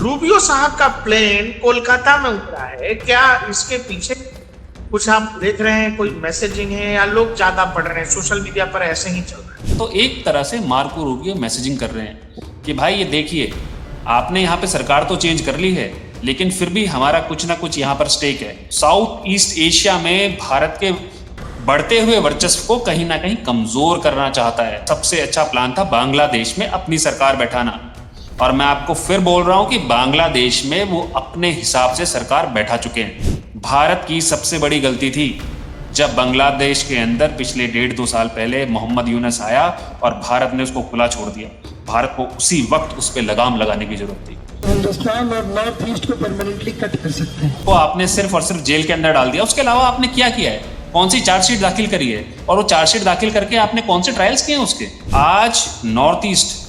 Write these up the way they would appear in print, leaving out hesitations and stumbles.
Rubio साहब का plane Kolkata में उतरा है। क्या इसके पीछे कुछ आप देख रहे हैं, कोई मैसेजिंग है या लोग ज्यादा पढ़ रहे हैं? सोशल मीडिया पर ऐसे ही चल रहा है। तो एक तरह से मार्को रूबियो मैसेजिंग कर रहे हैं कि भाई ये देखिए, आपने यहाँ पे सरकार तो चेंज कर ली है, लेकिन फिर भी हमारा कुछ ना कुछ यहाँ पर स्टेक है। साउथ ईस्ट एशिया में भारत के बढ़ते हुए वर्चस्व को कहीं ना कहीं कमजोर करना चाहता है। सबसे अच्छा प्लान था बांग्लादेश में अपनी सरकार बैठाना, और मैं आपको फिर बोल रहा हूं कि बांग्लादेश में वो अपने हिसाब से सरकार बैठा चुके हैं। भारत की सबसे बड़ी गलती थी जब बांग्लादेश के अंदर पिछले 1.5-2 साल पहले मोहम्मद यूनुस आया और भारत ने उसको खुला छोड़ दिया। भारत को उसी वक्त उस पर लगाम लगाने की जरूरत थी। हिंदुस्तान और नॉर्थ ईस्ट को परमानेंटली कट कर सकते हैं। तो आपने सिर्फ और सिर्फ जेल के अंदर डाल दिया। उसके अलावा आपने क्या किया है? कौन सी चार्जशीट दाखिल करी है? और वो चार्जशीट दाखिल करके आपने कौन से ट्रायल्स किए हैं उसके? आज नॉर्थ ईस्ट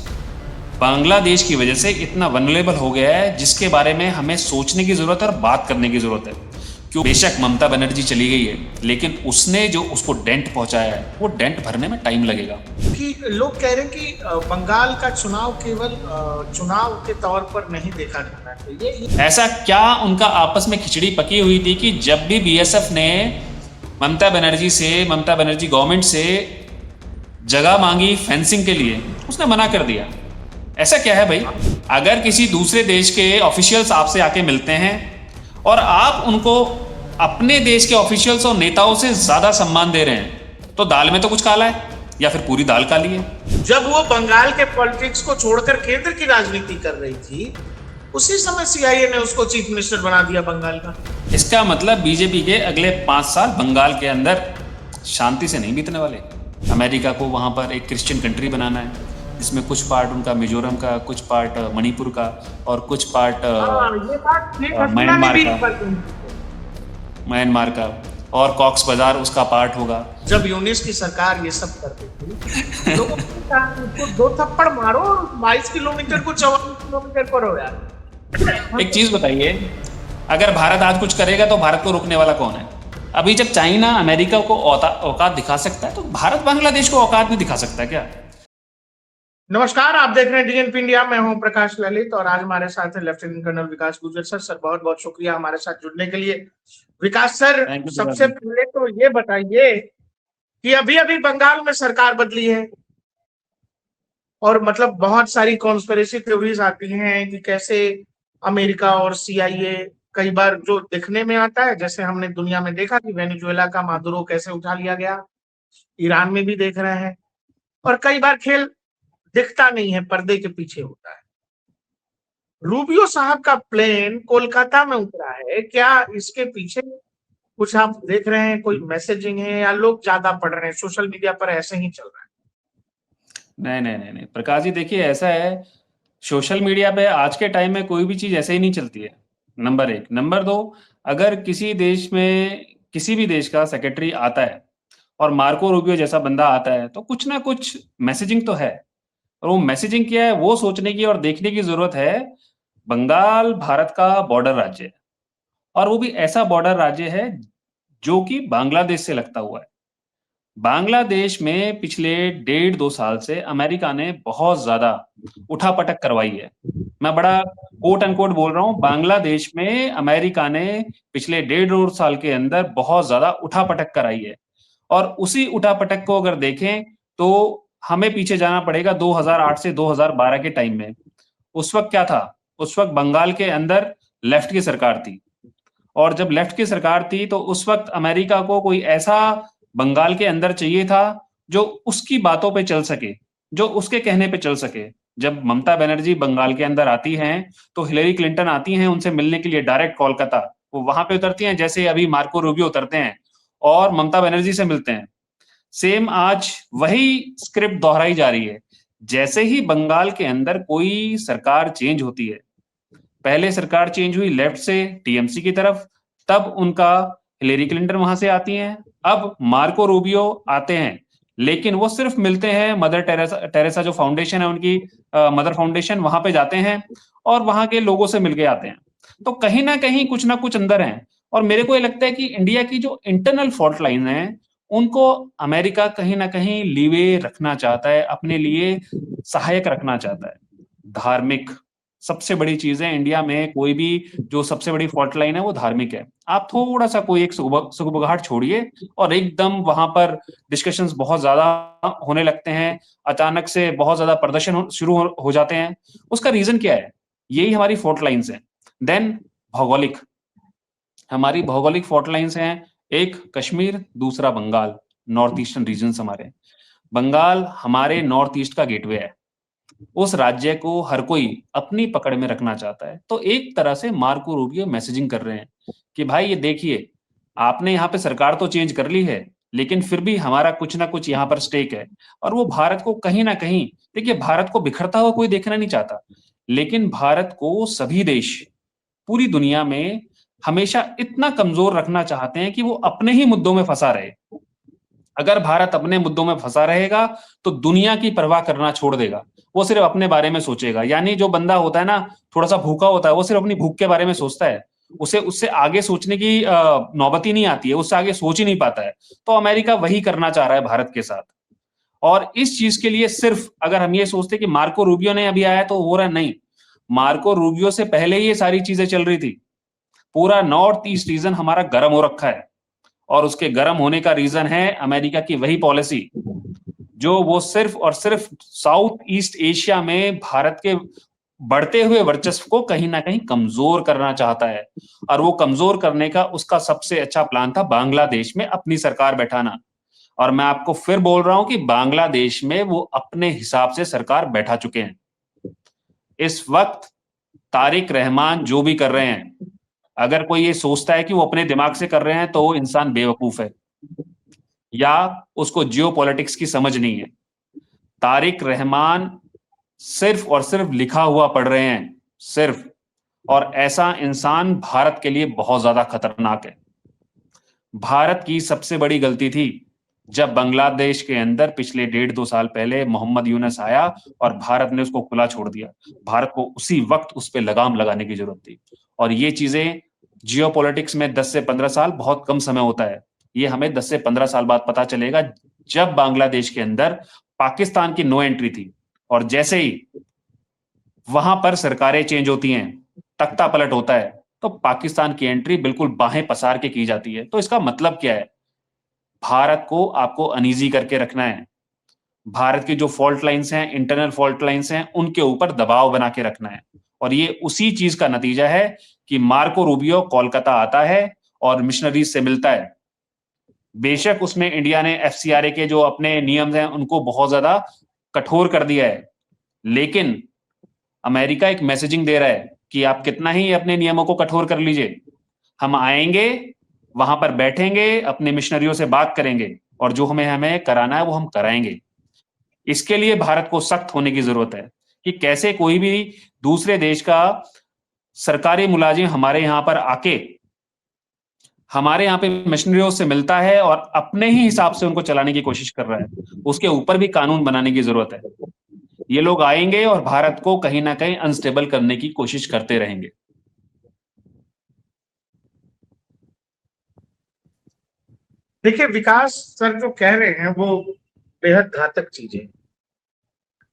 बांग्लादेश की वजह से इतना वनरेबल हो गया है जिसके बारे में हमें सोचने की जरूरत है और बात करने की जरूरत है। क्यों? बेशक ममता बनर्जी चली गई है, लेकिन उसने जो उसको डेंट पहुंचाया है वो डेंट भरने में टाइम लगेगा। कि लोग कह रहे हैं कि बंगाल का चुनाव केवल चुनाव के तौर पर नहीं देखा जाना चाहिए। ऐसा क्या उनका आपस में खिचड़ी पकी हुई थी कि जब भी बीएसएफ ने ममता बनर्जी गवर्नमेंट से जगह मांगी फेंसिंग के लिए, उसने मना कर दिया? ऐसा क्या है भाई? अगर किसी दूसरे देश के ऑफिशियल्स आपसे आके मिलते हैं और आप उनको अपने देश के ऑफिशियल्स और नेताओं से ज्यादा सम्मान दे रहे हैं, तो दाल में तो कुछ काला है या फिर पूरी दाल काली है। जब वो बंगाल के पॉलिटिक्स को छोड़कर केंद्र की राजनीति कर रही थी, उसी समय सीआईए ने उसको चीफ मिनिस्टर बना दिया बंगाल का। इसका मतलब बीजेपी के अगले 5 साल बंगाल के अंदर शांति से नहीं बीतने वाले। अमेरिका को वहां पर एक क्रिश्चियन कंट्री बनाना है, जिसमें कुछ पार्ट उनका मिजोरम का, कुछ पार्ट मणिपुर का और कुछ पार्ट म्यांमार का, और कॉक्स बाजार उसका पार्ट होगा। जब यूनिस की सरकार ये सब करती थी, लोगों को 2 थप्पड़ मारो, 22 किलोमीटर को 44 किलोमीटर पर हो यार। एक चीज बताइए, अगर भारत आज कुछ करेगा तो भारत को रोकने वाला कौन है? अभी जब चाइना अमेरिका को औकात दिखा सकता है, तो भारत बांग्लादेश को औकात नहीं दिखा सकता क्या? नमस्कार, आप देख रहे हैं डीएनपी इंडिया। मैं हूं प्रकाश ललित और आज हमारे साथ है लेफ्टिनेंट कर्नल विकास गुर्जर सर। सर बहुत बहुत शुक्रिया हमारे साथ जुड़ने के लिए। विकास सर, सबसे पहले तो ये बताइए कि अभी अभी बंगाल में सरकार बदली है और मतलब बहुत सारी कॉन्स्पिरेसी थ्योरीज आती हैं कि कैसे अमेरिका और सीआईए कई बार जो दिखने में आता है, जैसे हमने दुनिया में देखा कि वेनेजुएला का मादुरो कैसे उठा लिया गया, ईरान में भी देख रहे हैं, और कई बार खेल दिखता नहीं है, पर्दे के पीछे होता है। रूबियो साहब का प्लेन कोलकाता में उतरा है। क्या इसके पीछे कुछ आप देख रहे हैं, कोई मैसेजिंग है या लोग ज्यादा पढ़ रहे हैं? सोशल मीडिया पर ऐसे ही चल रहा है। नहीं प्रकाश जी, देखिए ऐसा है, सोशल मीडिया पे आज के टाइम में कोई भी चीज ऐसे ही नहीं चलती है। नंबर 1। नंबर 2, अगर किसी देश में किसी भी देश का सेक्रेटरी आता है और मार्को रूबियो जैसा बंदा आता है, तो कुछ ना कुछ मैसेजिंग तो है। और वो मैसेजिंग क्या है वो सोचने की और देखने की जरूरत है। बंगाल भारत का बॉर्डर राज्य है, और वो भी ऐसा बॉर्डर राज्य है जो कि बांग्लादेश से लगता हुआ है। बांग्लादेश में पिछले 1.5-2 साल से अमेरिका ने बहुत ज्यादा उठापटक करवाई है। मैं बड़ा कोट अनकोट बोल रहा हूं, बांग्लादेश में अमेरिका ने पिछले 1.5-2 साल के अंदर बहुत ज्यादा उठापटक कराई है। और उसी उठापटक को अगर देखें तो हमें पीछे जाना पड़ेगा 2008 से 2012 के टाइम में। उस वक्त क्या था? उस वक्त बंगाल के अंदर लेफ्ट की सरकार थी, और जब लेफ्ट की सरकार थी तो उस वक्त अमेरिका को कोई ऐसा बंगाल के अंदर चाहिए था जो उसकी बातों पे चल सके, जो उसके कहने पे चल सके। जब ममता बनर्जी बंगाल के अंदर आती हैं तो हिलेरी क्लिंटन आती हैं उनसे मिलने के लिए डायरेक्ट कोलकाता, वो वहां पे उतरती हैं जैसे अभी मार्को रूबियो उतरते हैं और ममता बनर्जी से मिलते हैं। सेम आज वही स्क्रिप्ट दोहराई जा रही है। जैसे ही बंगाल के अंदर कोई सरकार चेंज होती है, पहले सरकार चेंज हुई लेफ्ट से टीएमसी की तरफ, तब उनका हिलेरी क्लिंटन वहां से आती हैं, अब मार्को रूबियो आते हैं, लेकिन वो सिर्फ मिलते हैं मदर टेरेसा जो फाउंडेशन है उनकी, मदर फाउंडेशन, वहां पे जाते हैं और वहां के लोगों से मिलके आते हैं। तो कहीं ना कहीं कुछ ना कुछ अंदर है। और मेरे को ये लगता है कि इंडिया की जो इंटरनल फॉल्ट लाइन है उनको अमेरिका कहीं ना कहीं लीवे रखना चाहता है, अपने लिए सहायक रखना चाहता है। धार्मिक, सबसे बड़ी चीज है इंडिया में, कोई भी जो सबसे बड़ी फॉल्ट लाइन है वो धार्मिक है। आप थोड़ा सा कोई एक सुगबुगाहट छोड़िए और एकदम वहां पर डिस्कशंस बहुत ज्यादा होने लगते हैं, अचानक से बहुत ज्यादा प्रदर्शन शुरू हो जाते हैं। उसका रीजन क्या है? यही हमारी फॉल्ट लाइन्स हैं। देन भौगोलिक, हमारी भौगोलिक फॉल्ट लाइन्स हैं, एक कश्मीर, दूसरा बंगाल, नॉर्थ ईस्टर्न रीजन हमारे। बंगाल हमारे नॉर्थ ईस्ट का गेटवे है, उस राज्य को हर कोई अपनी पकड़ में रखना चाहता है। तो एक तरह से मार्को रूबियो मैसेजिंग कर रहे हैं कि भाई ये देखिए, आपने यहाँ पे सरकार तो चेंज कर ली है, लेकिन फिर भी हमारा कुछ ना कुछ यहाँ पर स्टेक है। और वो भारत को कहीं ना कहीं, देखिए भारत को बिखरता हुआ कोई देखना नहीं चाहता, लेकिन भारत को सभी देश पूरी दुनिया में हमेशा इतना कमजोर रखना चाहते हैं कि वो अपने ही मुद्दों में फंसा रहे। अगर भारत अपने मुद्दों में फंसा रहेगा तो दुनिया की परवाह करना छोड़ देगा, वो सिर्फ अपने बारे में सोचेगा। यानी जो बंदा होता है ना, थोड़ा सा भूखा होता है, वो सिर्फ अपनी भूख के बारे में सोचता है, उसे उससे आगे सोचने की नौबत ही नहीं आती है, उससे आगे सोच ही नहीं पाता है। तो अमेरिका वही करना चाह रहा है भारत के साथ। और इस चीज के लिए सिर्फ अगर हम ये सोचते कि मार्को रूबियो ने अभी आया तो हो रहा, नहीं, मार्को रूबियो से पहले ही ये सारी चीजें चल रही थी। पूरा नॉर्थ ईस्ट रीजन हमारा गर्म हो रखा है, और उसके गर्म होने का रीजन है अमेरिका की वही पॉलिसी, जो वो सिर्फ और सिर्फ साउथ ईस्ट एशिया में भारत के बढ़ते हुए वर्चस्व को कहीं ना कहीं कमजोर करना चाहता है। और वो कमजोर करने का उसका सबसे अच्छा प्लान था बांग्लादेश में अपनी सरकार बैठाना। और मैं आपको फिर बोल रहा हूं कि बांग्लादेश में वो अपने हिसाब से सरकार बैठा चुके हैं। इस वक्त तारिक रहमान जो भी कर रहे हैं, अगर कोई ये सोचता है कि वो अपने दिमाग से कर रहे हैं तो वो इंसान बेवकूफ है, या उसको जियोपॉलिटिक्स की समझ नहीं है। तारिक रहमान सिर्फ और सिर्फ लिखा हुआ पढ़ रहे हैं, सिर्फ। और ऐसा इंसान भारत के लिए बहुत ज्यादा खतरनाक है। भारत की सबसे बड़ी गलती थी जब बांग्लादेश के अंदर पिछले 1.5-2 साल पहले मोहम्मद यूनुस आया और भारत ने उसको खुला छोड़ दिया। भारत को उसी वक्त उस पर लगाम लगाने की जरूरत थी। और ये चीजें जियोपॉलिटिक्स में 10 से 15 साल बहुत कम समय होता है, ये हमें 10 से 15 साल बाद पता चलेगा, जब बांग्लादेश के अंदर पाकिस्तान की नो एंट्री थी और जैसे ही वहां पर सरकारें चेंज होती हैं, तख्ता पलट होता है, तो पाकिस्तान की एंट्री बिल्कुल बाहें पसार के की जाती है। तो इसका मतलब क्या है? भारत को आपको अनईजी करके रखना है। भारत की जो फॉल्ट लाइंस हैं, इंटरनल फॉल्ट लाइंस हैं, उनके ऊपर दबाव बना के रखना है। और ये उसी चीज का नतीजा है कि मार्को रूबियो कोलकाता आता है और मिशनरीज से मिलता है। बेशक उसमें इंडिया ने एफसीआरए के जो अपने नियम हैं उनको बहुत ज्यादा कठोर कर दिया है, लेकिन अमेरिका एक मैसेजिंग दे रहा है कि आप कितना ही अपने नियमों को कठोर कर लीजिए, हम आएंगे, वहां पर बैठेंगे, अपने मिशनरियों से बात करेंगे और जो हमें कराना है वो हम कराएंगे। इसके लिए भारत को सख्त होने की जरूरत है कि कैसे कोई भी दूसरे देश का सरकारी मुलाजिम हमारे यहां पर आके हमारे यहाँ पे मिशनरियों से मिलता है और अपने ही हिसाब से उनको चलाने की कोशिश कर रहा है, उसके ऊपर भी कानून बनाने की जरूरत है। ये लोग आएंगे और भारत को कहीं ना कहीं अनस्टेबल करने की कोशिश करते रहेंगे। देखिए विकास सर जो कह रहे हैं वो बेहद घातक चीज है।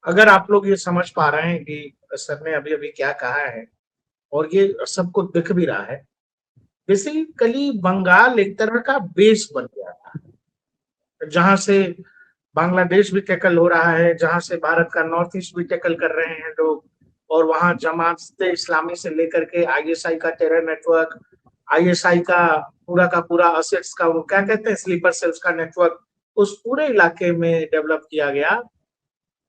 अगर आप लोग ये समझ पा रहे हैं कि सर ने अभी अभी क्या कहा है और ये सबको दिख भी रहा है, बेसिकली बंगाल एक तरह का बेस बन गया था, जहां से बांग्लादेश भी टैकल हो रहा है, जहां से भारत का नॉर्थ ईस्ट भी टैकल कर रहे हैं लोग, और वहां जमात इस्लामी से लेकर के आईएसआई का टेरर नेटवर्क, आईएसआई का पूरा असेट्स का वो क्या कहते हैं स्लीपर सेल्स का नेटवर्क, उस पूरे इलाके में डेवलप किया गया।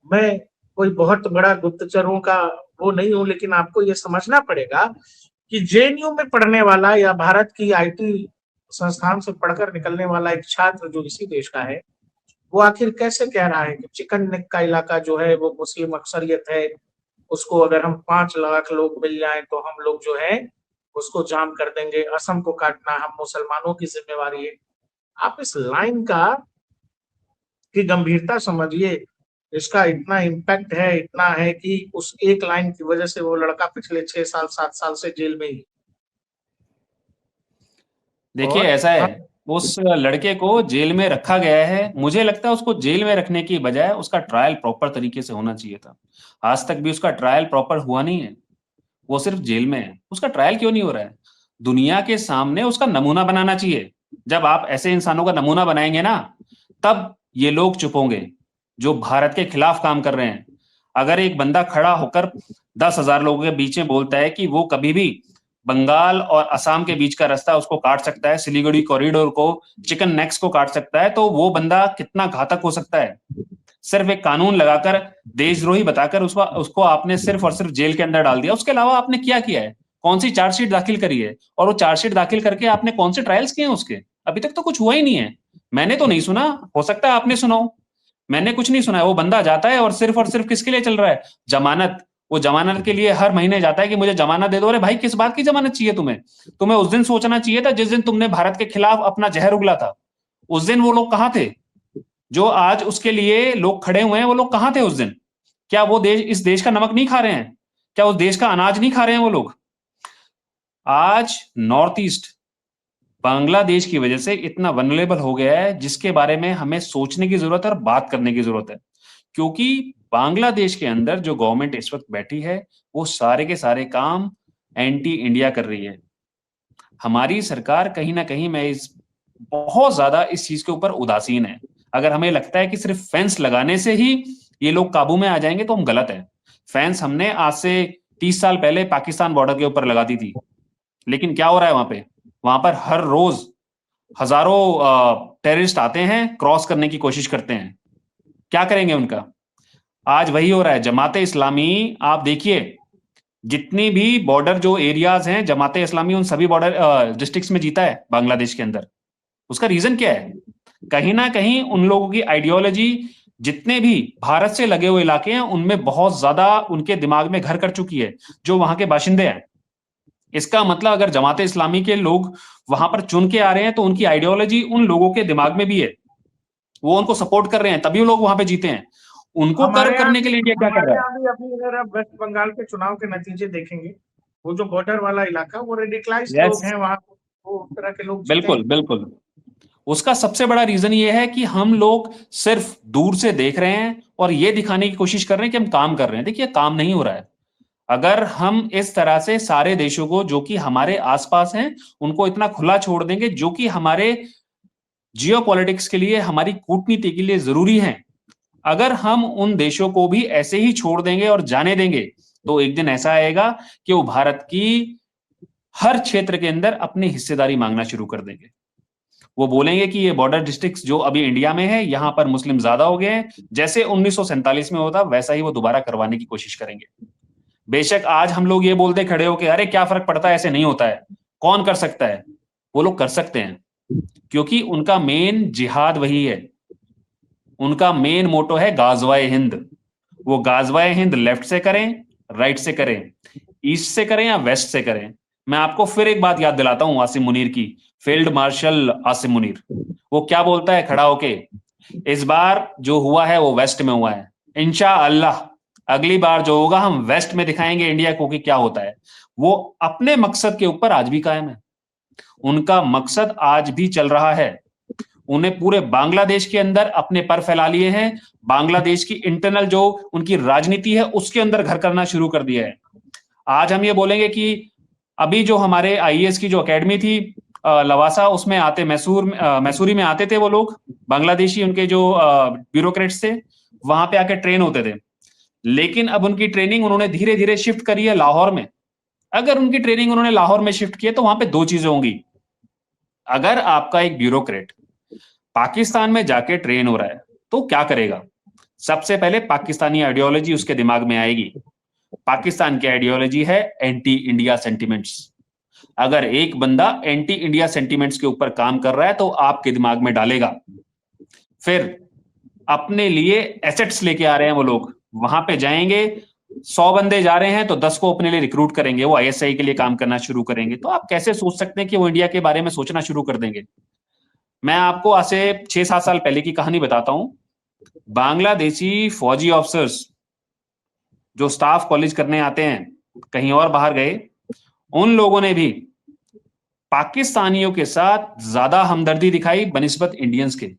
मैं कोई बहुत बड़ा गुप्तचरों का वो नहीं हूं, लेकिन आपको ये समझना पड़ेगा कि जेएनयू में पढ़ने वाला या भारत की आईटी संस्थान से पढ़कर निकलने वाला एक छात्र जो इसी देश का है, वो आखिर कैसे कह रहा है कि चिकन नेक का इलाका जो है वो मुस्लिम अक्सरियत है, उसको अगर हम 5 लाख लोग मिल जाएं तो हम लोग जो है उसको जाम कर देंगे, असम को काटना हम मुसलमानों की जिम्मेवारी है। आप इस लाइन की गंभीरता समझिए, इसका इतना इम्पैक्ट है, इतना है कि उस एक लाइन की वजह से वो लड़का पिछले 6 साल 7 साल से जेल में ही। देखिए ऐसा है, उस लड़के को जेल में रखा गया है। मुझे लगता है उसको जेल में रखने की बजाय उसका ट्रायल प्रॉपर तरीके से होना चाहिए था। आज तक भी उसका ट्रायल प्रॉपर हुआ नहीं है। वो सिर्फ जेल में है, उसका ट्रायल क्यों नहीं हो रहा है? दुनिया के सामने उसका नमूना बनाना चाहिए। जब आप ऐसे इंसानों का नमूना बनाएंगे ना, तब ये लोग चुप होंगे जो भारत के खिलाफ काम कर रहे हैं। अगर एक बंदा खड़ा होकर 10,000 लोगों के बीच में बोलता है कि वो कभी भी बंगाल और असम के बीच का रास्ता उसको काट सकता है, सिलीगुड़ी कॉरिडोर को, चिकन नेक्स को काट सकता है, तो वो बंदा कितना घातक हो सकता है। सिर्फ एक कानून लगाकर, देशद्रोही बताकर उसको आपने सिर्फ और सिर्फ जेल के अंदर डाल दिया। उसके अलावा आपने क्या किया है? कौन सी चार्जशीट दाखिल करी है? और वो चार्जशीट दाखिल करके आपने कौन से ट्रायल्स किए हैं उसके? अभी तक तो कुछ हुआ ही नहीं है। मैंने तो नहीं सुना, हो सकता है आपने सुना हो, मैंने कुछ नहीं सुना है। वो बंदा जाता है और सिर्फ किसके लिए चल रहा है? जमानत। वो जमानत के लिए हर महीने जाता है कि मुझे जमानत दे दो। अरे भाई, किस बात की जमानत चाहिए तुम्हें? तुम्हें उस दिन सोचना चाहिए था जिस दिन तुमने भारत के खिलाफ अपना जहर उगला था। उस दिन वो लोग कहां थे? जो आज उसके लिए लोग खड़े हुए हैं, वो लोग कहां थे उस दिन? क्या वो इस देश का नमक नहीं खा रहे हैं? क्या उस देश का अनाज नहीं खा रहे हैं वो लोग? आज नॉर्थ ईस्ट बांग्लादेश की वजह से इतना वनरेबल हो गया है, जिसके बारे में हमें सोचने की जरूरत है और बात करने की जरूरत है। क्योंकि बांग्लादेश के अंदर जो गवर्नमेंट इस वक्त बैठी है, वो सारे के सारे काम एंटी इंडिया कर रही है। हमारी सरकार कहीं ना कहीं बहुत ज्यादा इस चीज के ऊपर उदासीन है। अगर हमें लगता है कि सिर्फ फेंस लगाने से ही ये लोग काबू में आ जाएंगे, तो हम गलत है। फेंस हमने आज से 30 साल पहले पाकिस्तान बॉर्डर के ऊपर लगा दी थी, लेकिन क्या हो रहा है वहां पे? वहां पर हर रोज हजारों टेररिस्ट आते हैं, क्रॉस करने की कोशिश करते हैं। क्या करेंगे उनका? आज वही हो रहा है। जमाते इस्लामी, आप देखिए, जितनी भी बॉर्डर जो एरियाज हैं, जमाते इस्लामी उन सभी बॉर्डर डिस्ट्रिक्ट्स में जीता है बांग्लादेश के अंदर। उसका रीजन क्या है? कहीं ना कहीं उन लोगों की आइडियोलॉजी जितने भी भारत से लगे हुए इलाके हैं, उनमें बहुत ज्यादा उनके दिमाग में घर कर चुकी है, जो वहां के बाशिंदे हैं। इसका मतलब अगर जमाते इस्लामी के लोग वहां पर चुन के आ रहे हैं, तो उनकी आइडियोलॉजी उन लोगों के दिमाग में भी है, वो उनको सपोर्ट कर रहे हैं, तभी वो लोग वहां पे जीते हैं। उनको कर्व करने के लिए इंडिया क्या कर रहा है? अभी अगर आप वेस्ट बंगाल के चुनाव के नतीजे देखेंगे, वो जो बॉर्डर वाला इलाका, वो रेडिकलाइज्ड लोग हैं वहां, वो उस तरह के लोग जीते बिल्कुल बिल्कुल। उसका सबसे बड़ा रीजन ये है कि हम लोग सिर्फ दूर से देख रहे हैं और ये दिखाने की कोशिश कर रहे हैं कि हम काम कर रहे हैं। देखिए, काम नहीं हो रहा है। अगर हम इस तरह से सारे देशों को जो कि हमारे आसपास हैं, उनको इतना खुला छोड़ देंगे, जो कि हमारे जियोपॉलिटिक्स के लिए, हमारी कूटनीति के लिए जरूरी हैं, अगर हम उन देशों को भी ऐसे ही छोड़ देंगे और जाने देंगे, तो एक दिन ऐसा आएगा कि वो भारत की हर क्षेत्र के अंदर अपनी हिस्सेदारी मांगना शुरू कर देंगे। वो बोलेंगे कि ये बॉर्डर डिस्ट्रिक्ट्स जो अभी इंडिया में है, यहां पर मुस्लिम ज्यादा हो गए हैं, जैसे 1947 में होता वैसा ही वो दोबारा करवाने की कोशिश करेंगे। बेशक आज हम लोग ये बोलते खड़े हो कि अरे क्या फर्क पड़ता है, ऐसे नहीं होता है, कौन कर सकता है? वो लोग कर सकते हैं, क्योंकि उनका मेन जिहाद वही है। उनका मेन मोटो है गाज़वाए हिंद। वो गाज़वाए हिंद लेफ्ट से करें, राइट से करें, ईस्ट से करें या वेस्ट से करें। मैं आपको फिर एक बात याद दिलाता हूं आसिम मुनीर की, फील्ड मार्शल आसिम मुनीर। वो क्या बोलता है खड़ा होके? इस बार जो हुआ है वो वेस्ट में हुआ है, इंशाअल्लाह अगली बार जो होगा हम वेस्ट में दिखाएंगे इंडिया को कि क्या होता है। वो अपने मकसद के ऊपर आज भी कायम है। उनका मकसद आज भी चल रहा है। उन्हें पूरे बांग्लादेश के अंदर अपने पर फैला लिए हैं। बांग्लादेश की इंटरनल जो उनकी राजनीति है, उसके अंदर घर करना शुरू कर दिया है। आज हम ये बोलेंगे कि अभी जो हमारे आईएएस की जो एकेडमी थी लवासा, उसमें आते मैसूरी में आते थे वो लोग, बांग्लादेशी उनके जो ब्यूरोक्रेट्स थे, वहां पे आके ट्रेन होते थे। लेकिन अब उनकी ट्रेनिंग उन्होंने धीरे धीरे शिफ्ट करी है लाहौर में। अगर उनकी ट्रेनिंग उन्होंने लाहौर में शिफ्ट की है, तो वहां पे दो चीजें होंगी। अगर आपका एक ब्यूरोक्रेट पाकिस्तान में जाके ट्रेन हो रहा है, तो क्या करेगा? सबसे पहले पाकिस्तानी आइडियोलॉजी उसके दिमाग में आएगी। पाकिस्तान की आइडियोलॉजी है एंटी इंडिया सेंटिमेंट्स। अगर एक बंदा एंटी इंडिया सेंटिमेंट्स के ऊपर काम कर रहा है, तो आपके दिमाग में डालेगा। फिर अपने लिए एसेट्स लेके आ रहे हैं वो लोग, वहां पे जाएंगे, 100 बंदे जा रहे हैं तो 10 को अपने लिए रिक्रूट करेंगे, वो आईएसआई के लिए काम करना शुरू करेंगे। तो आप कैसे सोच सकते हैं कि वो इंडिया के बारे में सोचना शुरू कर देंगे? मैं आपको आज से 6-7 साल पहले की कहानी बताता हूं। बांग्लादेशी फौजी ऑफिसर्स जो स्टाफ कॉलेज करने आते हैं, कहीं और बाहर गए, उन लोगों ने भी पाकिस्तानियों के साथ ज्यादा हमदर्दी दिखाई बनिस्बत इंडियंस के।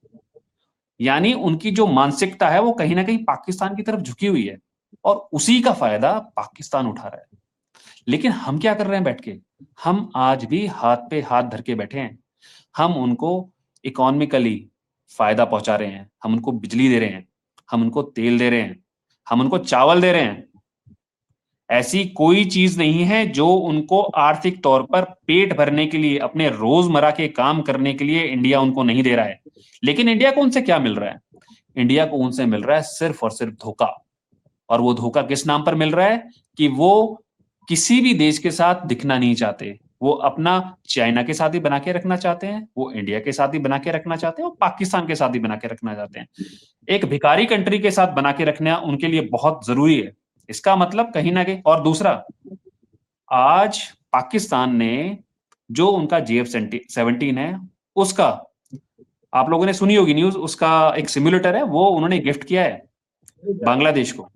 यानी उनकी जो मानसिकता है वो कहीं ना कहीं पाकिस्तान की तरफ झुकी हुई है, और उसी का फायदा पाकिस्तान उठा रहा है। लेकिन हम क्या कर रहे हैं बैठ के? हम आज भी हाथ पे हाथ धर के बैठे हैं। हम उनको इकोनॉमिकली फायदा पहुंचा रहे हैं, हम उनको बिजली दे रहे हैं, हम उनको तेल दे रहे हैं, हम उनको चावल दे रहे हैं। ऐसी कोई चीज नहीं है जो उनको आर्थिक तौर पर पेट भरने के लिए, अपने रोजमर्रा के काम करने के लिए इंडिया उनको नहीं दे रहा है। लेकिन इंडिया को उनसे क्या मिल रहा है? इंडिया को उनसे मिल रहा है सिर्फ और सिर्फ धोखा। और वो धोखा किस नाम पर मिल रहा है? कि वो किसी भी देश के साथ दिखना नहीं चाहते। वो अपना चाइना के साथ ही बना के रखना चाहते हैं, वो इंडिया के साथ ही बना के रखना चाहते हैं, और पाकिस्तान के साथ ही बना के रखना चाहते हैं। एक भिखारी कंट्री के साथ बना के रखना उनके लिए बहुत जरूरी है। इसका मतलब कहीं ना कहीं, और दूसरा, आज पाकिस्तान ने जो उनका JF-17 है, उसका आप लोगों ने सुनी होगी न्यूज, उसका एक सिम्युलेटर है, वो उन्होंने गिफ्ट किया है बांग्लादेश को।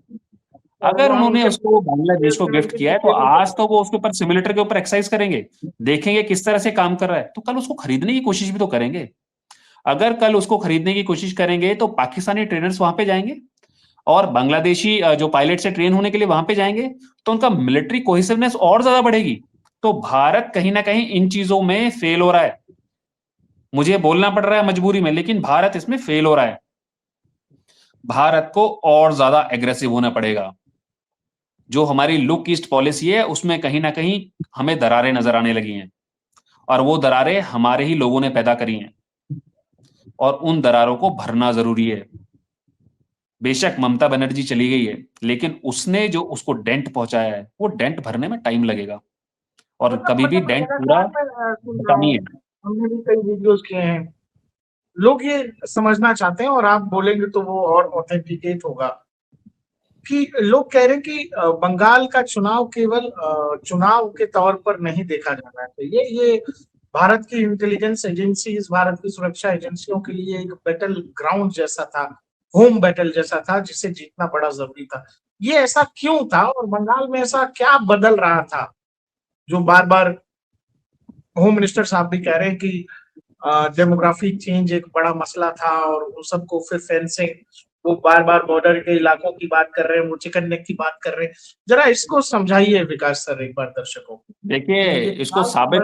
अगर उन्होंने उसको बांग्लादेश को गिफ्ट किया है तो आज तो वो उसके ऊपर, सिम्युलेटर के ऊपर एक्सरसाइज करेंगे, देखेंगे किस तरह से काम कर रहा है, तो कल उसको खरीदने की कोशिश भी तो करेंगे। अगर कल उसको खरीदने की कोशिश करेंगे तो पाकिस्तानी ट्रेनर्स वहां पे जाएंगे और बांग्लादेशी जो पायलट से ट्रेन होने के लिए वहां पे जाएंगे, तो उनका मिलिट्री कोहेसिवनेस और ज्यादा बढ़ेगी। तो भारत कहीं ना कहीं इन चीजों में फेल हो रहा है। मुझे बोलना पड़ रहा है मजबूरी में, लेकिन भारत इसमें फेल हो रहा है। भारत को और ज्यादा एग्रेसिव होना पड़ेगा। जो हमारी लुक ईस्ट पॉलिसी है उसमें कहीं ना कहीं हमें दरारें नजर आने लगी हैं, और वो दरारें हमारे ही लोगों ने पैदा करी हैं, और उन दरारों को भरना जरूरी है। बेशक ममता बनर्जी चली गई है, लेकिन उसने जो उसको डेंट पहुंचाया है, वो डेंट भरने में टाइम लगेगा, और कभी भी डेंट पूरा भरता नहीं है। हमने भी कई वीडियोस किए हैं, लोग ये समझना चाहते हैं और आप बोलेंगे तो वो और ऑथेंटिकेट होगा कि लोग कह रहे हैं कि बंगाल का चुनाव केवल चुनाव के तौर पर नहीं देखा जाना चाहिए। ये भारत की इंटेलिजेंस एजेंसीज, भारत की सुरक्षा एजेंसियों के लिए एक बैटल ग्राउंड जैसा था, होम बैटल जैसा था, जिसे जीतना बड़ा जरूरी था। ये ऐसा क्यों था और बंगाल में ऐसा क्या बदल रहा था जो बार बार होम मिनिस्टर साहब भी कह रहे हैं कि डेमोग्राफिक चेंज एक बड़ा मसला था और उन सबको फिर फेंसिंग, वो बार बार बॉर्डर के इलाकों की बात कर रहे हैं, वो चिकन नेक की बात कर रहे हैं। जरा इसको समझाइए विकास सर एक बार दर्शकों को। देखिए, इसको साबित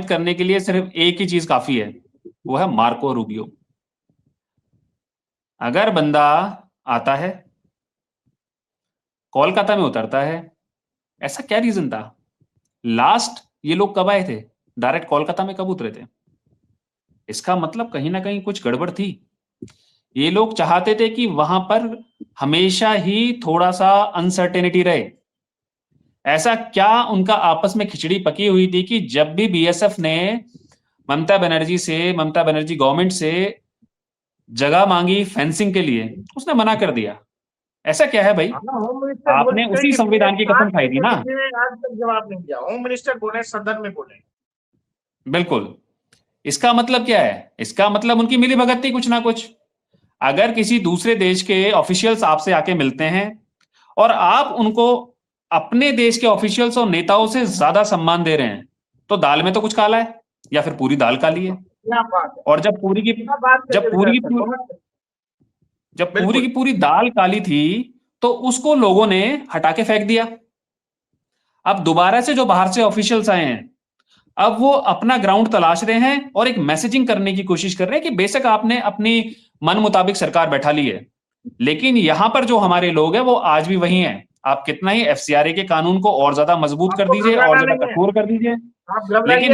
करने के लिए सिर्फ एक ही चीज काफी है, वो है मार्को रूबियो। अगर बंदा आता है, कोलकाता में उतरता है, ऐसा क्या रीजन था? लास्ट ये लोग कब आए थे? डायरेक्ट कोलकाता में कब उतरे थे? इसका मतलब कहीं ना कहीं कुछ गड़बड़ थी। ये लोग चाहते थे कि वहां पर हमेशा ही थोड़ा सा अनसर्टेनिटी रहे। ऐसा क्या उनका आपस में खिचड़ी पकी हुई थी कि जब भी BSF ने ममता बनर्जी गवर्नमेंट से जगह मांगी फेंसिंग के लिए, उसने मना कर दिया? ऐसा क्या है भाई? आपने उसी संविधान की कसम खाई थी ना। आज तक जवाब नहीं दिया। होम मिनिस्टर बोले, सदन में बोले। बिल्कुल। इसका मतलब क्या है? इसका मतलब उनकी मिली भगत थी कुछ ना कुछ। अगर किसी दूसरे देश के ऑफिशियल्स आपसे आके मिलते हैं और आप उनको अपने देश के ऑफिशियल्स और नेताओं से ज्यादा सम्मान दे रहे हैं, तो दाल में तो कुछ काला है, या फिर पूरी दाल काली है। और जब पूरी की पूरी दाल काली थी, तो उसको लोगों ने हटा के फेंक दिया। अब दोबारा से जो बाहर से ऑफिशियल्स आए हैं, अब वो अपना ग्राउंड तलाश रहे हैं और एक मैसेजिंग करने की कोशिश कर रहे हैं कि बेशक आपने अपनी मन मुताबिक सरकार बैठा ली है, लेकिन यहां पर जो हमारे लोग हैं वो आज भी वही हैं। आप कितना ही FCRA के कानून को और ज्यादा मजबूत कर दीजिए और ज्यादा कठोर कर दीजिए, लेकिन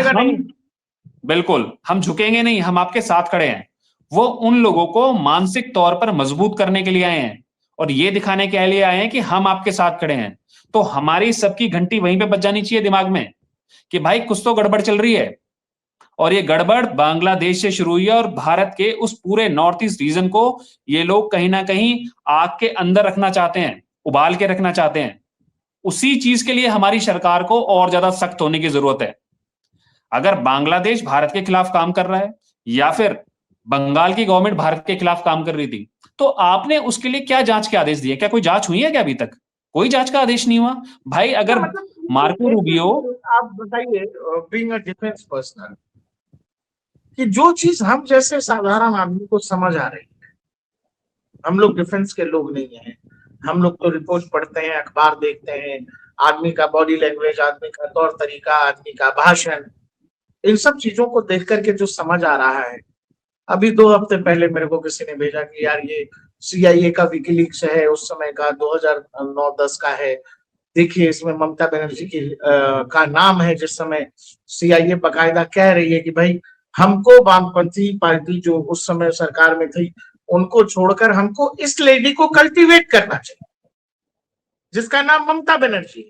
हम झुकेंगे नहीं, हम आपके साथ खड़े हैं। वो उन लोगों को मानसिक तौर पर मजबूत करने के लिए आए हैं और ये दिखाने के लिए आए हैं कि हम आपके साथ खड़े हैं। तो हमारी सबकी घंटी वहीं पे बज जानी चाहिए दिमाग में कि भाई कुछ तो गड़बड़ चल रही है, और ये गड़बड़ बांग्लादेश से शुरू हुई है, और भारत के उस पूरे नॉर्थ ईस्ट रीजन को ये लोग कहीं ना कहीं आग के अंदर रखना चाहते हैं, उबाल के रखना चाहते हैं। उसी चीज के लिए हमारी सरकार को और ज्यादा सख्त होने की जरूरत है। अगर बांग्लादेश भारत के खिलाफ काम कर रहा है या फिर बंगाल की गवर्नमेंट भारत के खिलाफ काम कर रही थी, तो आपने उसके लिए क्या जांच के आदेश दिए? क्या कोई जांच हुई है क्या? अभी तक कोई जांच का आदेश नहीं हुआ भाई। अगर मार्को रूबियो, आप बताइए, बीइंग अ डिफेंस पर्सन, कि जो चीज हम जैसे साधारण आदमी को समझ आ रही है, हम लोग डिफेंस के लोग नहीं हैं, हम लोग तो रिपोर्ट पढ़ते हैं, अखबार देखते हैं, आदमी का बॉडी लैंग्वेज, आदमी का तौर तरीका, आदमी का भाषण, इन सब चीजों को देख करके जो समझ आ रहा है। अभी 2 हफ्ते पहले मेरे को किसी ने भेजा कि यार ये CIA का विकीलीक्स है, उस समय का 2009-10 का है, देखिए इसमें ममता बनर्जी की का नाम है, जिस समय CIA बकायदा कह रही है कि भाई हमको वामपंथी पार्टी जो उस समय सरकार में थी उनको छोड़कर हमको इस लेडी को कल्टीवेट करना चाहिए जिसका नाम ममता बनर्जी है।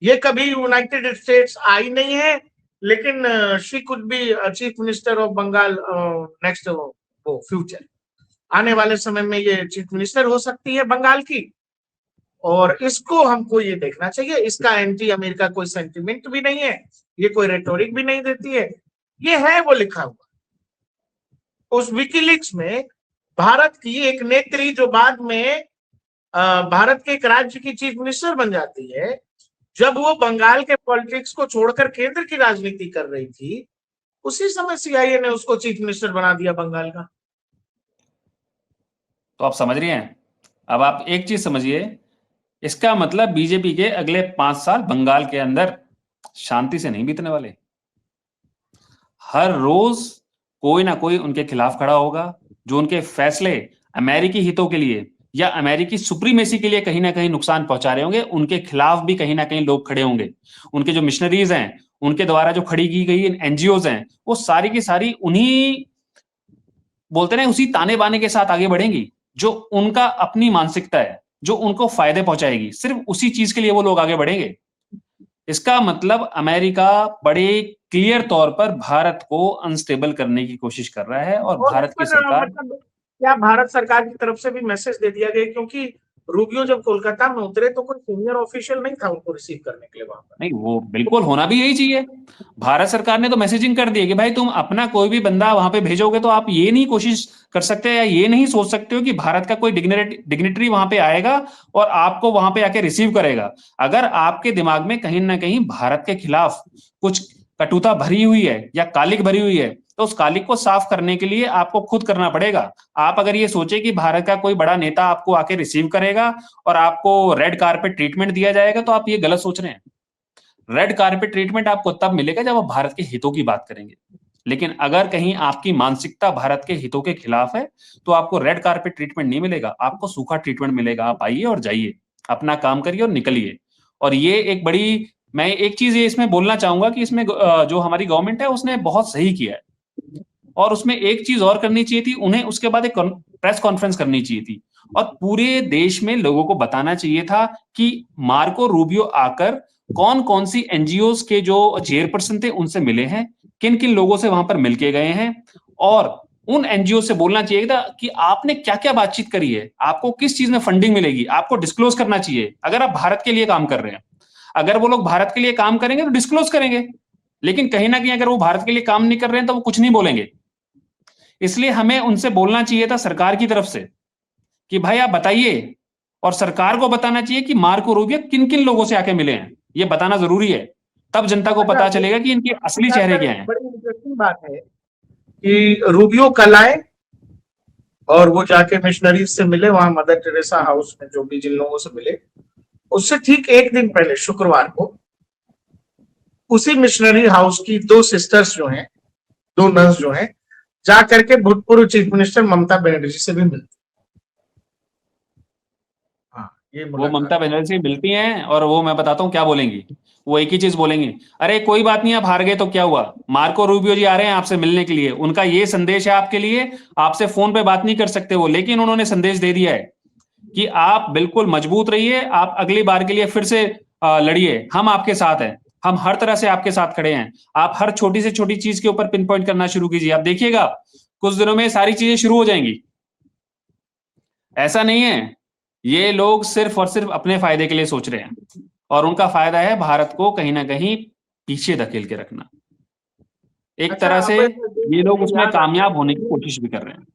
ये कभी यूनाइटेड स्टेट्स आई नहीं है, लेकिन she could be chief minister of Bengal next वो फ्यूचर, आने वाले समय में ये चीफ मिनिस्टर हो सकती है बंगाल की। और इसको हमको ये देखना चाहिए, इसका एंटी अमेरिका कोई सेंटिमेंट भी नहीं है, ये कोई रेटोरिक भी नहीं देती है, ये है वो लिखा हुआ। उस विकीलीक्स में भारत की एक नेत्री जो बाद में भारत के एक राज्य की चीफ मिनिस्टर बन जाती है, जब वो बंगाल के पॉलिटिक्स को छोड़कर केंद्र की राजनीति कर रही थी, उसी समय CIA ने उसको चीफ मिनिस्टर बना दिया बंगाल का। तो आप समझ रही हैं। अब आप एक चीज समझिए, इसका मतलब बीजेपी के अगले 5 साल बंगाल के अंदर शांति से नहीं बीतने वाले। हर रोज कोई ना कोई उनके खिलाफ खड़ा होगा, जो उनके फैसले अमेरिकी हितों के लिए या अमेरिकी सुप्रीमेसी के लिए कहीं ना कहीं नुकसान पहुंचा रहे होंगे, उनके खिलाफ भी कहीं ना कहीं लोग खड़े होंगे। उनके जो मिशनरीज हैं, उनके द्वारा जो खड़ी की गई NGOs हैं, वो सारी की सारी उन्हीं बोलते ना उसी ताने बाने के साथ आगे बढ़ेंगी, जो उनका अपनी मानसिकता है, जो उनको फायदे पहुंचाएगी, सिर्फ उसी चीज के लिए वो लोग आगे बढ़ेंगे। इसका मतलब अमेरिका बड़े क्लियर तौर पर भारत को अनस्टेबल करने की कोशिश कर रहा है, और भारत की सरकार मतलब क्या भारत सरकार की तरफ से भी मैसेज दे दिया गया, क्योंकि रूबियो जब कोलकाता में उतरे तो कोई सीनियर ऑफिशियल नहीं था उनको रिसीव करने के लिए वहां पर। नहीं, वो बिल्कुल होना भी यही चाहिए। भारत सरकार ने तो मैसेजिंग कर दी है कि भाई तुम अपना कोई भी बंदा वहां पे भेजोगे तो आप ये नहीं कोशिश कर सकते या ये नहीं सोच सकते हो कि भारत का कोई डिग्निटरी वहां पे आएगा और आपको वहां पे आके रिसीव करेगा। अगर आपके दिमाग में कहीं ना कहीं भारत के खिलाफ कुछ कटुता भरी हुई है या कालिक भरी हुई है, तो उस कालिक को साफ करने के लिए आपको खुद करना पड़ेगा। आप अगर ये सोचे कि भारत का कोई बड़ा नेता आपको आके रिसीव करेगा और आपको रेड कारपेट ट्रीटमेंट दिया जाएगा, तो आप ये गलत सोच रहे हैं। रेड कारपेट ट्रीटमेंट आपको तब मिलेगा जब आप भारत के हितों की बात करेंगे। लेकिन अगर कहीं आपकी मानसिकता भारत के हितों के खिलाफ है, तो आपको रेड कारपेट ट्रीटमेंट नहीं मिलेगा, आपको सूखा ट्रीटमेंट मिलेगा। आप आइए और जाइए, अपना काम करिए और निकलिए। और ये एक बड़ी, मैं एक चीज ये इसमें बोलना चाहूंगा कि इसमें जो हमारी गवर्नमेंट है उसने बहुत सही किया है, और उसमें एक चीज और करनी चाहिए थी, उन्हें उसके बाद एक प्रेस कॉन्फ्रेंस करनी चाहिए थी और पूरे देश में लोगों को बताना चाहिए था कि मार्को रूबियो आकर कौन कौन सी NGOs के जो चेयरपर्सन थे उनसे मिले हैं, किन किन लोगों से वहां पर मिलके गए हैं, और उन NGO से बोलना चाहिए था कि आपने क्या क्या बातचीत करी है, आपको किस चीज में फंडिंग मिलेगी, आपको डिस्क्लोज करना चाहिए। अगर आप भारत के लिए काम कर रहे हैं, अगर वो लोग भारत के लिए काम करेंगे तो डिस्क्लोज करेंगे, लेकिन कहीं ना कहीं अगर वो भारत के लिए काम नहीं कर रहे हैं तो वो कुछ नहीं बोलेंगे। इसलिए हमें उनसे बोलना चाहिए था सरकार की तरफ से कि भाई आप बताइए, और सरकार को बताना चाहिए कि मार्को रूबियो किन किन लोगों से आके मिले हैं, ये बताना जरूरी है। तब जनता को पता चलेगा कि इनके असली चेहरे क्या हैं। बड़ी इंटरेस्टिंग बात है कि रूबियो कल आए और वो जाके मिशनरीज से मिले वहां मदर टेरेसा हाउस में, जो भी जिन लोगों से मिले, उससे ठीक एक दिन पहले शुक्रवार को उसी मिशनरी हाउस की 2 सिस्टर्स जो हैं, 2 नर्स जो हैं, जा करके भूतपूर्व चीफ मिनिस्टर ममता बनर्जी से भी मिलती। हाँ, ये वो ममता बनर्जी से मिलती हैं और वो मैं बताता हूँ क्या बोलेंगी। वो एक ही चीज बोलेंगी, अरे कोई बात नहीं, आप हार गए तो क्या हुआ, मार्को रूबियो जी आ रहे हैं आपसे मिलने के लिए, उनका ये संदेश है आपके लिए, आपसे फोन पे बात नहीं कर सकते वो, लेकिन उन्होंने संदेश दे दिया है कि आप बिल्कुल मजबूत रहिए, आप अगली बार के लिए फिर से लड़िए, हम आपके साथ हैं, हम हर तरह से आपके साथ खड़े हैं। आप हर छोटी से छोटी चीज के ऊपर पिन पॉइंट करना शुरू कीजिए, आप देखिएगा कुछ दिनों में सारी चीजें शुरू हो जाएंगी। ऐसा नहीं है, ये लोग सिर्फ और सिर्फ अपने फायदे के लिए सोच रहे हैं, और उनका फायदा है भारत को कहीं ना कहीं पीछे धकेल के रखना। एक तरह से ये लोग उसमें कामयाब होने की कोशिश भी कर रहे हैं।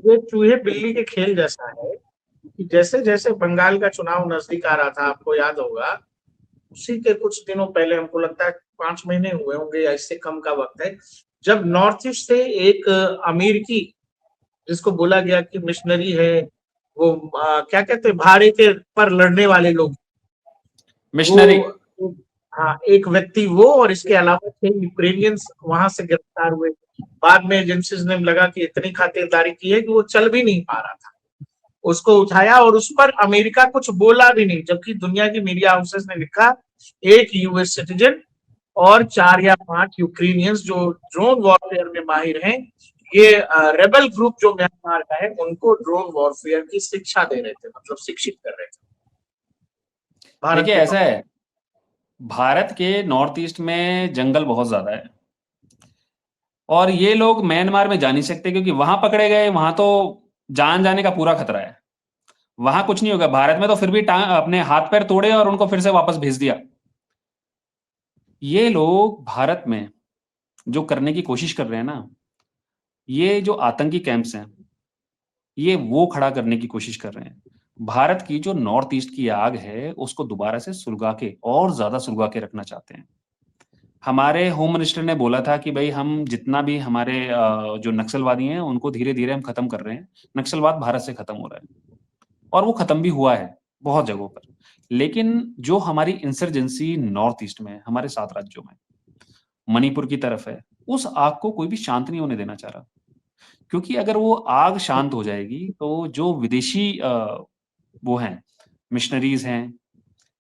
ये चूहे बिल्ली के खेल जैसा है कि जैसे जैसे बंगाल का चुनाव नजदीक आ रहा था, आपको याद होगा, उसी के कुछ दिनों पहले, हमको लगता है 5 महीने हुए होंगे या इससे कम का वक्त है, जब नॉर्थ ईस्ट से एक अमेरिकी, जिसको बोला गया कि मिशनरी है, वो क्या कहते हैं, भाड़े के पर लड़ने वाले लोग, मिशनरी। वो हाँ, एक व्यक्ति वो, और इसके अलावा 6 यूक्रेनियंस वहां से गिरफ्तार हुए। बाद में एजेंसीज ने लगा कि इतनी खातिरदारी की है कि वो चल भी नहीं पा रहा था, उसको उठाया, और उस पर अमेरिका कुछ बोला भी नहीं, जबकि दुनिया की मीडिया हाउसेस ने लिखा एक यूएस सिटीजन और 4 या 5 यूक्रेनियंस जो ड्रोन वॉरफेयर में माहिर हैं, ये रेबल ग्रुप जो म्यांमार का है उनको ड्रोन वॉरफेयर की शिक्षा दे रहे थे, मतलब शिक्षित कर रहे थे। भारत देखिए के ऐसा है, भारत के नॉर्थ ईस्ट में जंगल बहुत ज्यादा है और ये लोग म्यांमार में जा नहीं सकते क्योंकि वहां पकड़े गए, वहां तो जान जाने का पूरा खतरा है। वहां कुछ नहीं होगा, भारत में तो फिर भी अपने हाथ पैर तोड़े और उनको फिर से वापस भेज दिया। ये लोग भारत में जो करने की कोशिश कर रहे हैं ना, ये जो आतंकी कैंप्स हैं, ये वो खड़ा करने की कोशिश कर रहे हैं। भारत की जो नॉर्थ ईस्ट की आग है उसको दोबारा से सुलगा के, और ज्यादा सुलगा के रखना चाहते हैं। हमारे होम मिनिस्टर ने बोला था कि भाई हम जितना भी हमारे जो नक्सलवादी हैं उनको धीरे धीरे हम खत्म कर रहे हैं, नक्सलवाद भारत से खत्म हो रहा है, और वो खत्म भी हुआ है बहुत जगहों पर। लेकिन जो हमारी इंसर्जेंसी नॉर्थ ईस्ट में, हमारे 7 राज्यों में, मणिपुर की तरफ है, उस आग को कोई भी शांत नहीं होने देना चाह रहा। क्योंकि अगर वो आग शांत हो जाएगी तो जो विदेशी वो हैं, मिशनरीज हैं,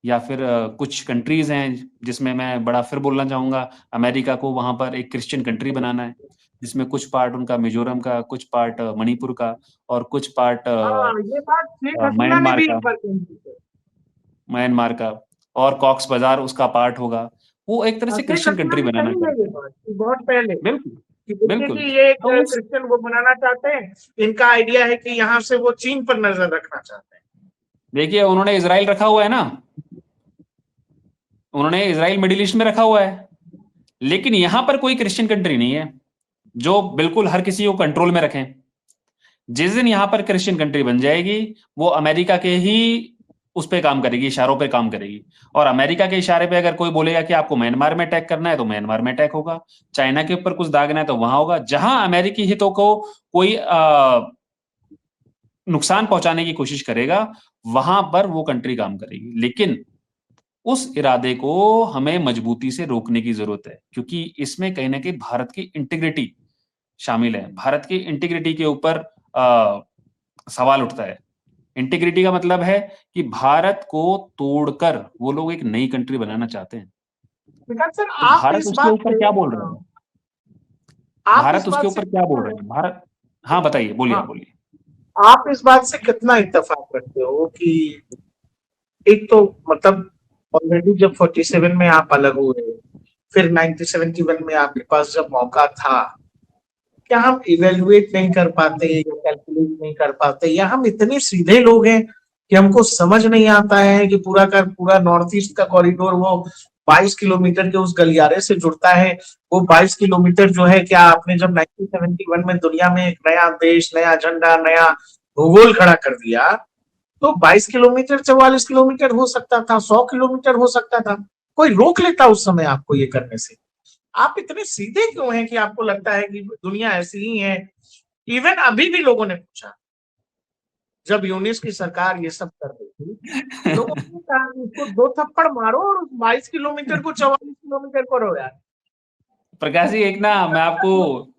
या फिर कुछ कंट्रीज हैं, जिसमें मैं बड़ा फिर बोलना चाहूंगा, अमेरिका को वहां पर एक क्रिश्चियन कंट्री बनाना है, जिसमें कुछ पार्ट उनका मिजोरम का, कुछ पार्ट मणिपुर का, और कुछ पार्ट ये बात शेख हसीना ने म्यांमार भी का, एक बार कही थी। म्यांमार का, और कॉक्स बाजार उसका पार्ट होगा। वो एक तरह से शेख क्रिश्चियन हसीना कंट्री ने बनाना कही है चाहते ये हैं। बात बहुत पहले, बिल्कुल कि देखिए बिल्कुल। कि ये एक तो उस क्रिश्चियन वो बनाना चाहते हैं, इनका आइडिया है कि यहाँ से वो चीन पर नजर रखना चाहते हैं। देखिए उन्होंने इजराइल रखा हुआ है ना, उन्होंने इजराइल मिडिल ईस्ट में रखा हुआ है, लेकिन यहां पर कोई क्रिश्चियन कंट्री नहीं है जो बिल्कुल हर किसी को कंट्रोल में रखें। जिस दिन यहां पर क्रिश्चियन कंट्री बन जाएगी, वो अमेरिका के ही उस पे काम करेगी, इशारों पे काम करेगी। और अमेरिका के इशारे पे अगर कोई बोलेगा कि आपको म्यांमार में अटैक करना है तो म्यांमार में अटैक होगा, चाइना के ऊपर कुछ दागना है तो वहां होगा। जहां अमेरिकी हितों को कोई नुकसान पहुंचाने की कोशिश करेगा, वहां पर वो कंट्री काम करेगी। लेकिन उस इरादे को हमें मजबूती से रोकने की जरूरत है, क्योंकि इसमें कहीं ना कहीं भारत की इंटीग्रिटी शामिल है। भारत की इंटीग्रिटी के ऊपर सवाल उठता है। इंटीग्रिटी का मतलब है कि भारत को तोड़कर वो लोग एक नई कंट्री बनाना चाहते हैं। विकास सर, तो आप भारत इस उसके बात ऊपर से क्या बोल रहा है? आप इस भारत उसके बात से ऊपर क्या बोल रहे हैं? भारत, हाँ बताइए, बोलिए हाँ, आप बोलिए। आप इस बात से कितना इत्तेफाक रखते हो कि एक तो मतलब ऑलरेडी जब 47 में आप अलग हुए, फिर 1971 में आपके पास जब मौका था, क्या हम इवेल्युएट नहीं कर पाते या कैलकुलेट नहीं कर पाते, या हम इतने सीधे लोग हैं कि हमको समझ नहीं आता है कि पूरा का पूरा नॉर्थ ईस्ट का कॉरिडोर वो 22 किलोमीटर के उस गलियारे से जुड़ता है। वो 22 किलोमीटर जो है, क्या आपने जब 1971 में दुनिया में एक नया देश, नया झंडा, नया भूगोल खड़ा कर दिया, तो 22 किलोमीटर 44 किलोमीटर हो सकता था, 100 किलोमीटर हो सकता था, कोई रोक लेता उस समय आपको ये करने से। आप इतने सीधे क्यों हैं कि आपको लगता है कि दुनिया ऐसी ही है? इवन अभी भी लोगों ने पूछा, जब यूनिस की सरकार ये सब कर रही थी, लोगों ने कहा इसको 2 थप्पड़ मारो और 22 किलोमीटर को 44 किलोमीटर करो यार। प्रकाश जी, एक ना मैं आपको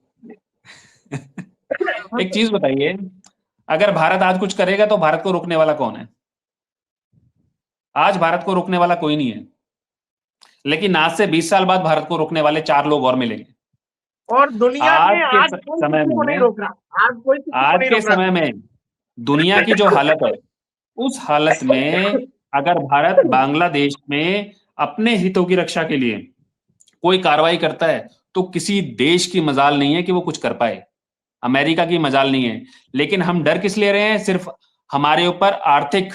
एक चीज बताइए, अगर भारत आज कुछ करेगा तो भारत को रोकने वाला कौन है? आज भारत को रोकने वाला कोई नहीं है, लेकिन आज से 20 साल बाद भारत को रोकने वाले 4 लोग और मिलेंगे। और दुनिया आज में के आज कोई समय किसी को नहीं में, रोक रहा, आज कोई किसी को आज नहीं के रोक रहा। समय में दुनिया की जो हालत है, उस हालत में अगर भारत बांग्लादेश में अपने हितों की रक्षा के लिए कोई कार्रवाई करता है, तो किसी देश की मजाल नहीं है कि वो कुछ कर पाए, अमेरिका की मजाल नहीं है। लेकिन हम डर किस ले रहे हैं? सिर्फ हमारे ऊपर आर्थिक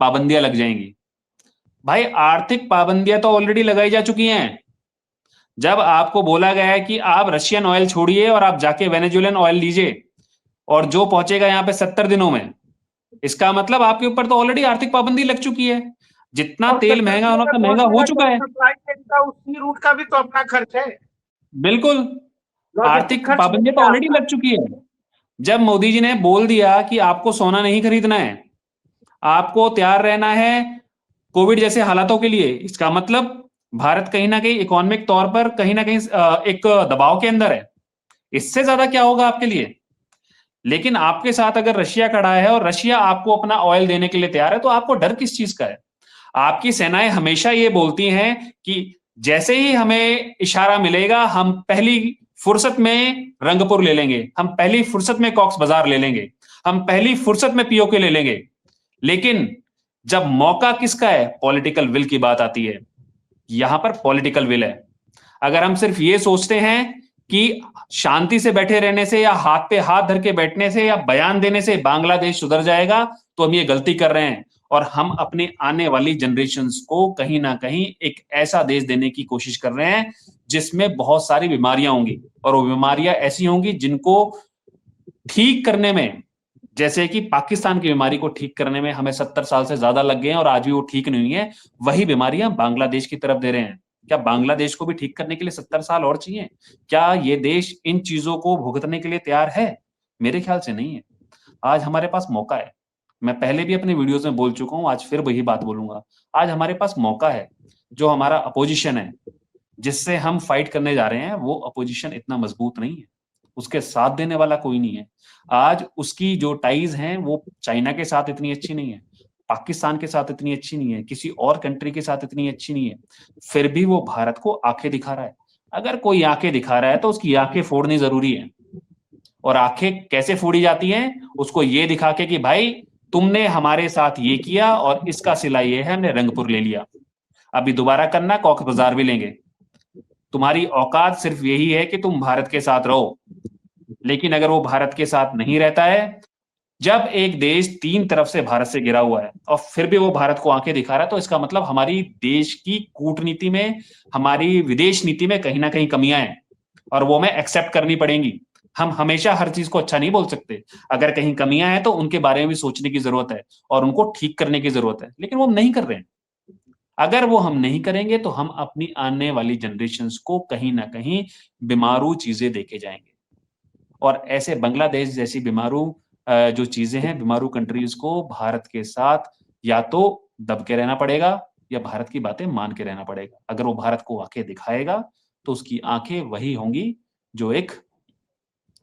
पाबंदियां लग जाएंगी। भाई, आर्थिक पाबंदियां तो ऑलरेडी लगाई जा चुकी हैं। जब आपको बोला गया है कि आप रशियन ऑयल छोड़िए और आप जाके वेनेजुएलन ऑयल लीजिए, और जो पहुंचेगा यहां पे 70 दिनों में, इसका मतलब आपके ऊपर तो ऑलरेडी आर्थिक पाबंदी लग चुकी है। जितना और तेल 70 महंगा किलो होना में था, महंगा हो पहुंचेगा चुका तो है। सप्लाई चेन का उसी रूट का भी तो अपना खर्च है, बिल्कुल, लॉजिस्टिक आर्थिक खर्च पाबंदियां नहीं तो है ऑलरेडी आपका। लग चुकी है। जब मोदी जी ने बोल दिया कि आपको सोना नहीं खरीदना है, आपको तैयार रहना है कोविड जैसे हालातों के लिए, इसका मतलब भारत कहीं ना कहीं इकोनॉमिक तौर पर कहीं ना कहीं एक दबाव के अंदर है। इससे ज्यादा क्या होगा आपके लिए? लेकिन आपके साथ अगर रशिया खड़ा है और रशिया आपको अपना ऑयल देने के लिए तैयार है, तो आपको डर किस चीज का है? आपकी सेनाएं हमेशा ये बोलती हैं कि जैसे ही हमें इशारा मिलेगा, हम पहली फुर्सत में रंगपुर ले लेंगे, हम पहली फुर्सत में कॉक्स बाजार ले लेंगे, हम पहली फुर्सत में पीओके ले लेंगे। लेकिन जब मौका किसका है, पॉलिटिकल विल की बात आती है, यहां पर पॉलिटिकल विल है। अगर हम सिर्फ ये सोचते हैं कि शांति से बैठे रहने से या हाथ पे हाथ धर के बैठने से या बयान देने से बांग्लादेश सुधर जाएगा, तो हम ये गलती कर रहे हैं और हम अपने आने वाली जनरेशन्स को कहीं ना कहीं एक ऐसा देश देने की कोशिश कर रहे हैं जिसमें बहुत सारी बीमारियां होंगी, और वो बीमारियां ऐसी होंगी जिनको ठीक करने में, जैसे कि पाकिस्तान की बीमारी को ठीक करने में हमें 70 साल से ज्यादा लग गए हैं और आज भी वो ठीक नहीं हुई है, वही बीमारियां बांग्लादेश की तरफ दे रहे हैं। क्या बांग्लादेश को भी ठीक करने के लिए 70 साल और चाहिए? क्या ये देश इन चीजों को भुगतने के लिए तैयार है? मेरे ख्याल से नहीं है। आज हमारे पास मौका है, मैं पहले भी अपने वीडियोस में बोल चुका हूं, आज फिर वही बात बोलूंगा। आज हमारे पास मौका है, जो हमारा अपोजिशन है जिससे हम फाइट करने जा रहे हैं, वो अपोजिशन इतना मजबूत नहीं है, उसके साथ देने वाला कोई नहीं है। आज उसकी जो टाइज हैं वो चाइना के साथ इतनी अच्छी नहीं है, पाकिस्तान के साथ इतनी अच्छी नहीं है, किसी और कंट्री के साथ इतनी अच्छी नहीं है, फिर भी वो भारत को आंखें दिखा रहा है। अगर कोई आंखें दिखा रहा है तो उसकी आंखें फोड़नी जरूरी है। और आंखें कैसे फोड़ी जाती हैं? उसको ये दिखा के कि भाई तुमने हमारे साथ ये किया और इसका सिला ये है, हमने रंगपुर ले लिया, अभी दोबारा करना, कॉक्स बाजार भी लेंगे। तुम्हारी औकात सिर्फ यही है कि तुम भारत के साथ रहो, लेकिन अगर वो भारत के साथ नहीं रहता है, जब एक देश 3 तरफ से भारत से घिरा हुआ है और फिर भी वो भारत को आंखें दिखा रहा है, तो इसका मतलब हमारी देश की कूटनीति में, हमारी विदेश नीति में कहीं ना कहीं कमियां हैं और वो हमें एक्सेप्ट करनी पड़ेंगी। हम हमेशा हर चीज को अच्छा नहीं बोल सकते, अगर कहीं कमियां हैं तो उनके बारे में भी सोचने की जरूरत है और उनको ठीक करने की जरूरत है, लेकिन वो हम नहीं कर रहे हैं। अगर वो हम नहीं करेंगे तो हम अपनी आने वाली जनरेशन्स को कहीं ना कहीं बीमारू चीजें देके जाएंगे, और ऐसे बांग्लादेश जैसी बीमारू जो चीजें हैं, बीमारू कंट्रीज को भारत के साथ या तो दब के रहना पड़ेगा या भारत की बातें मान के रहना पड़ेगा। अगर वो भारत को आंखें दिखाएगा तो उसकी आंखें वही होंगी जो एक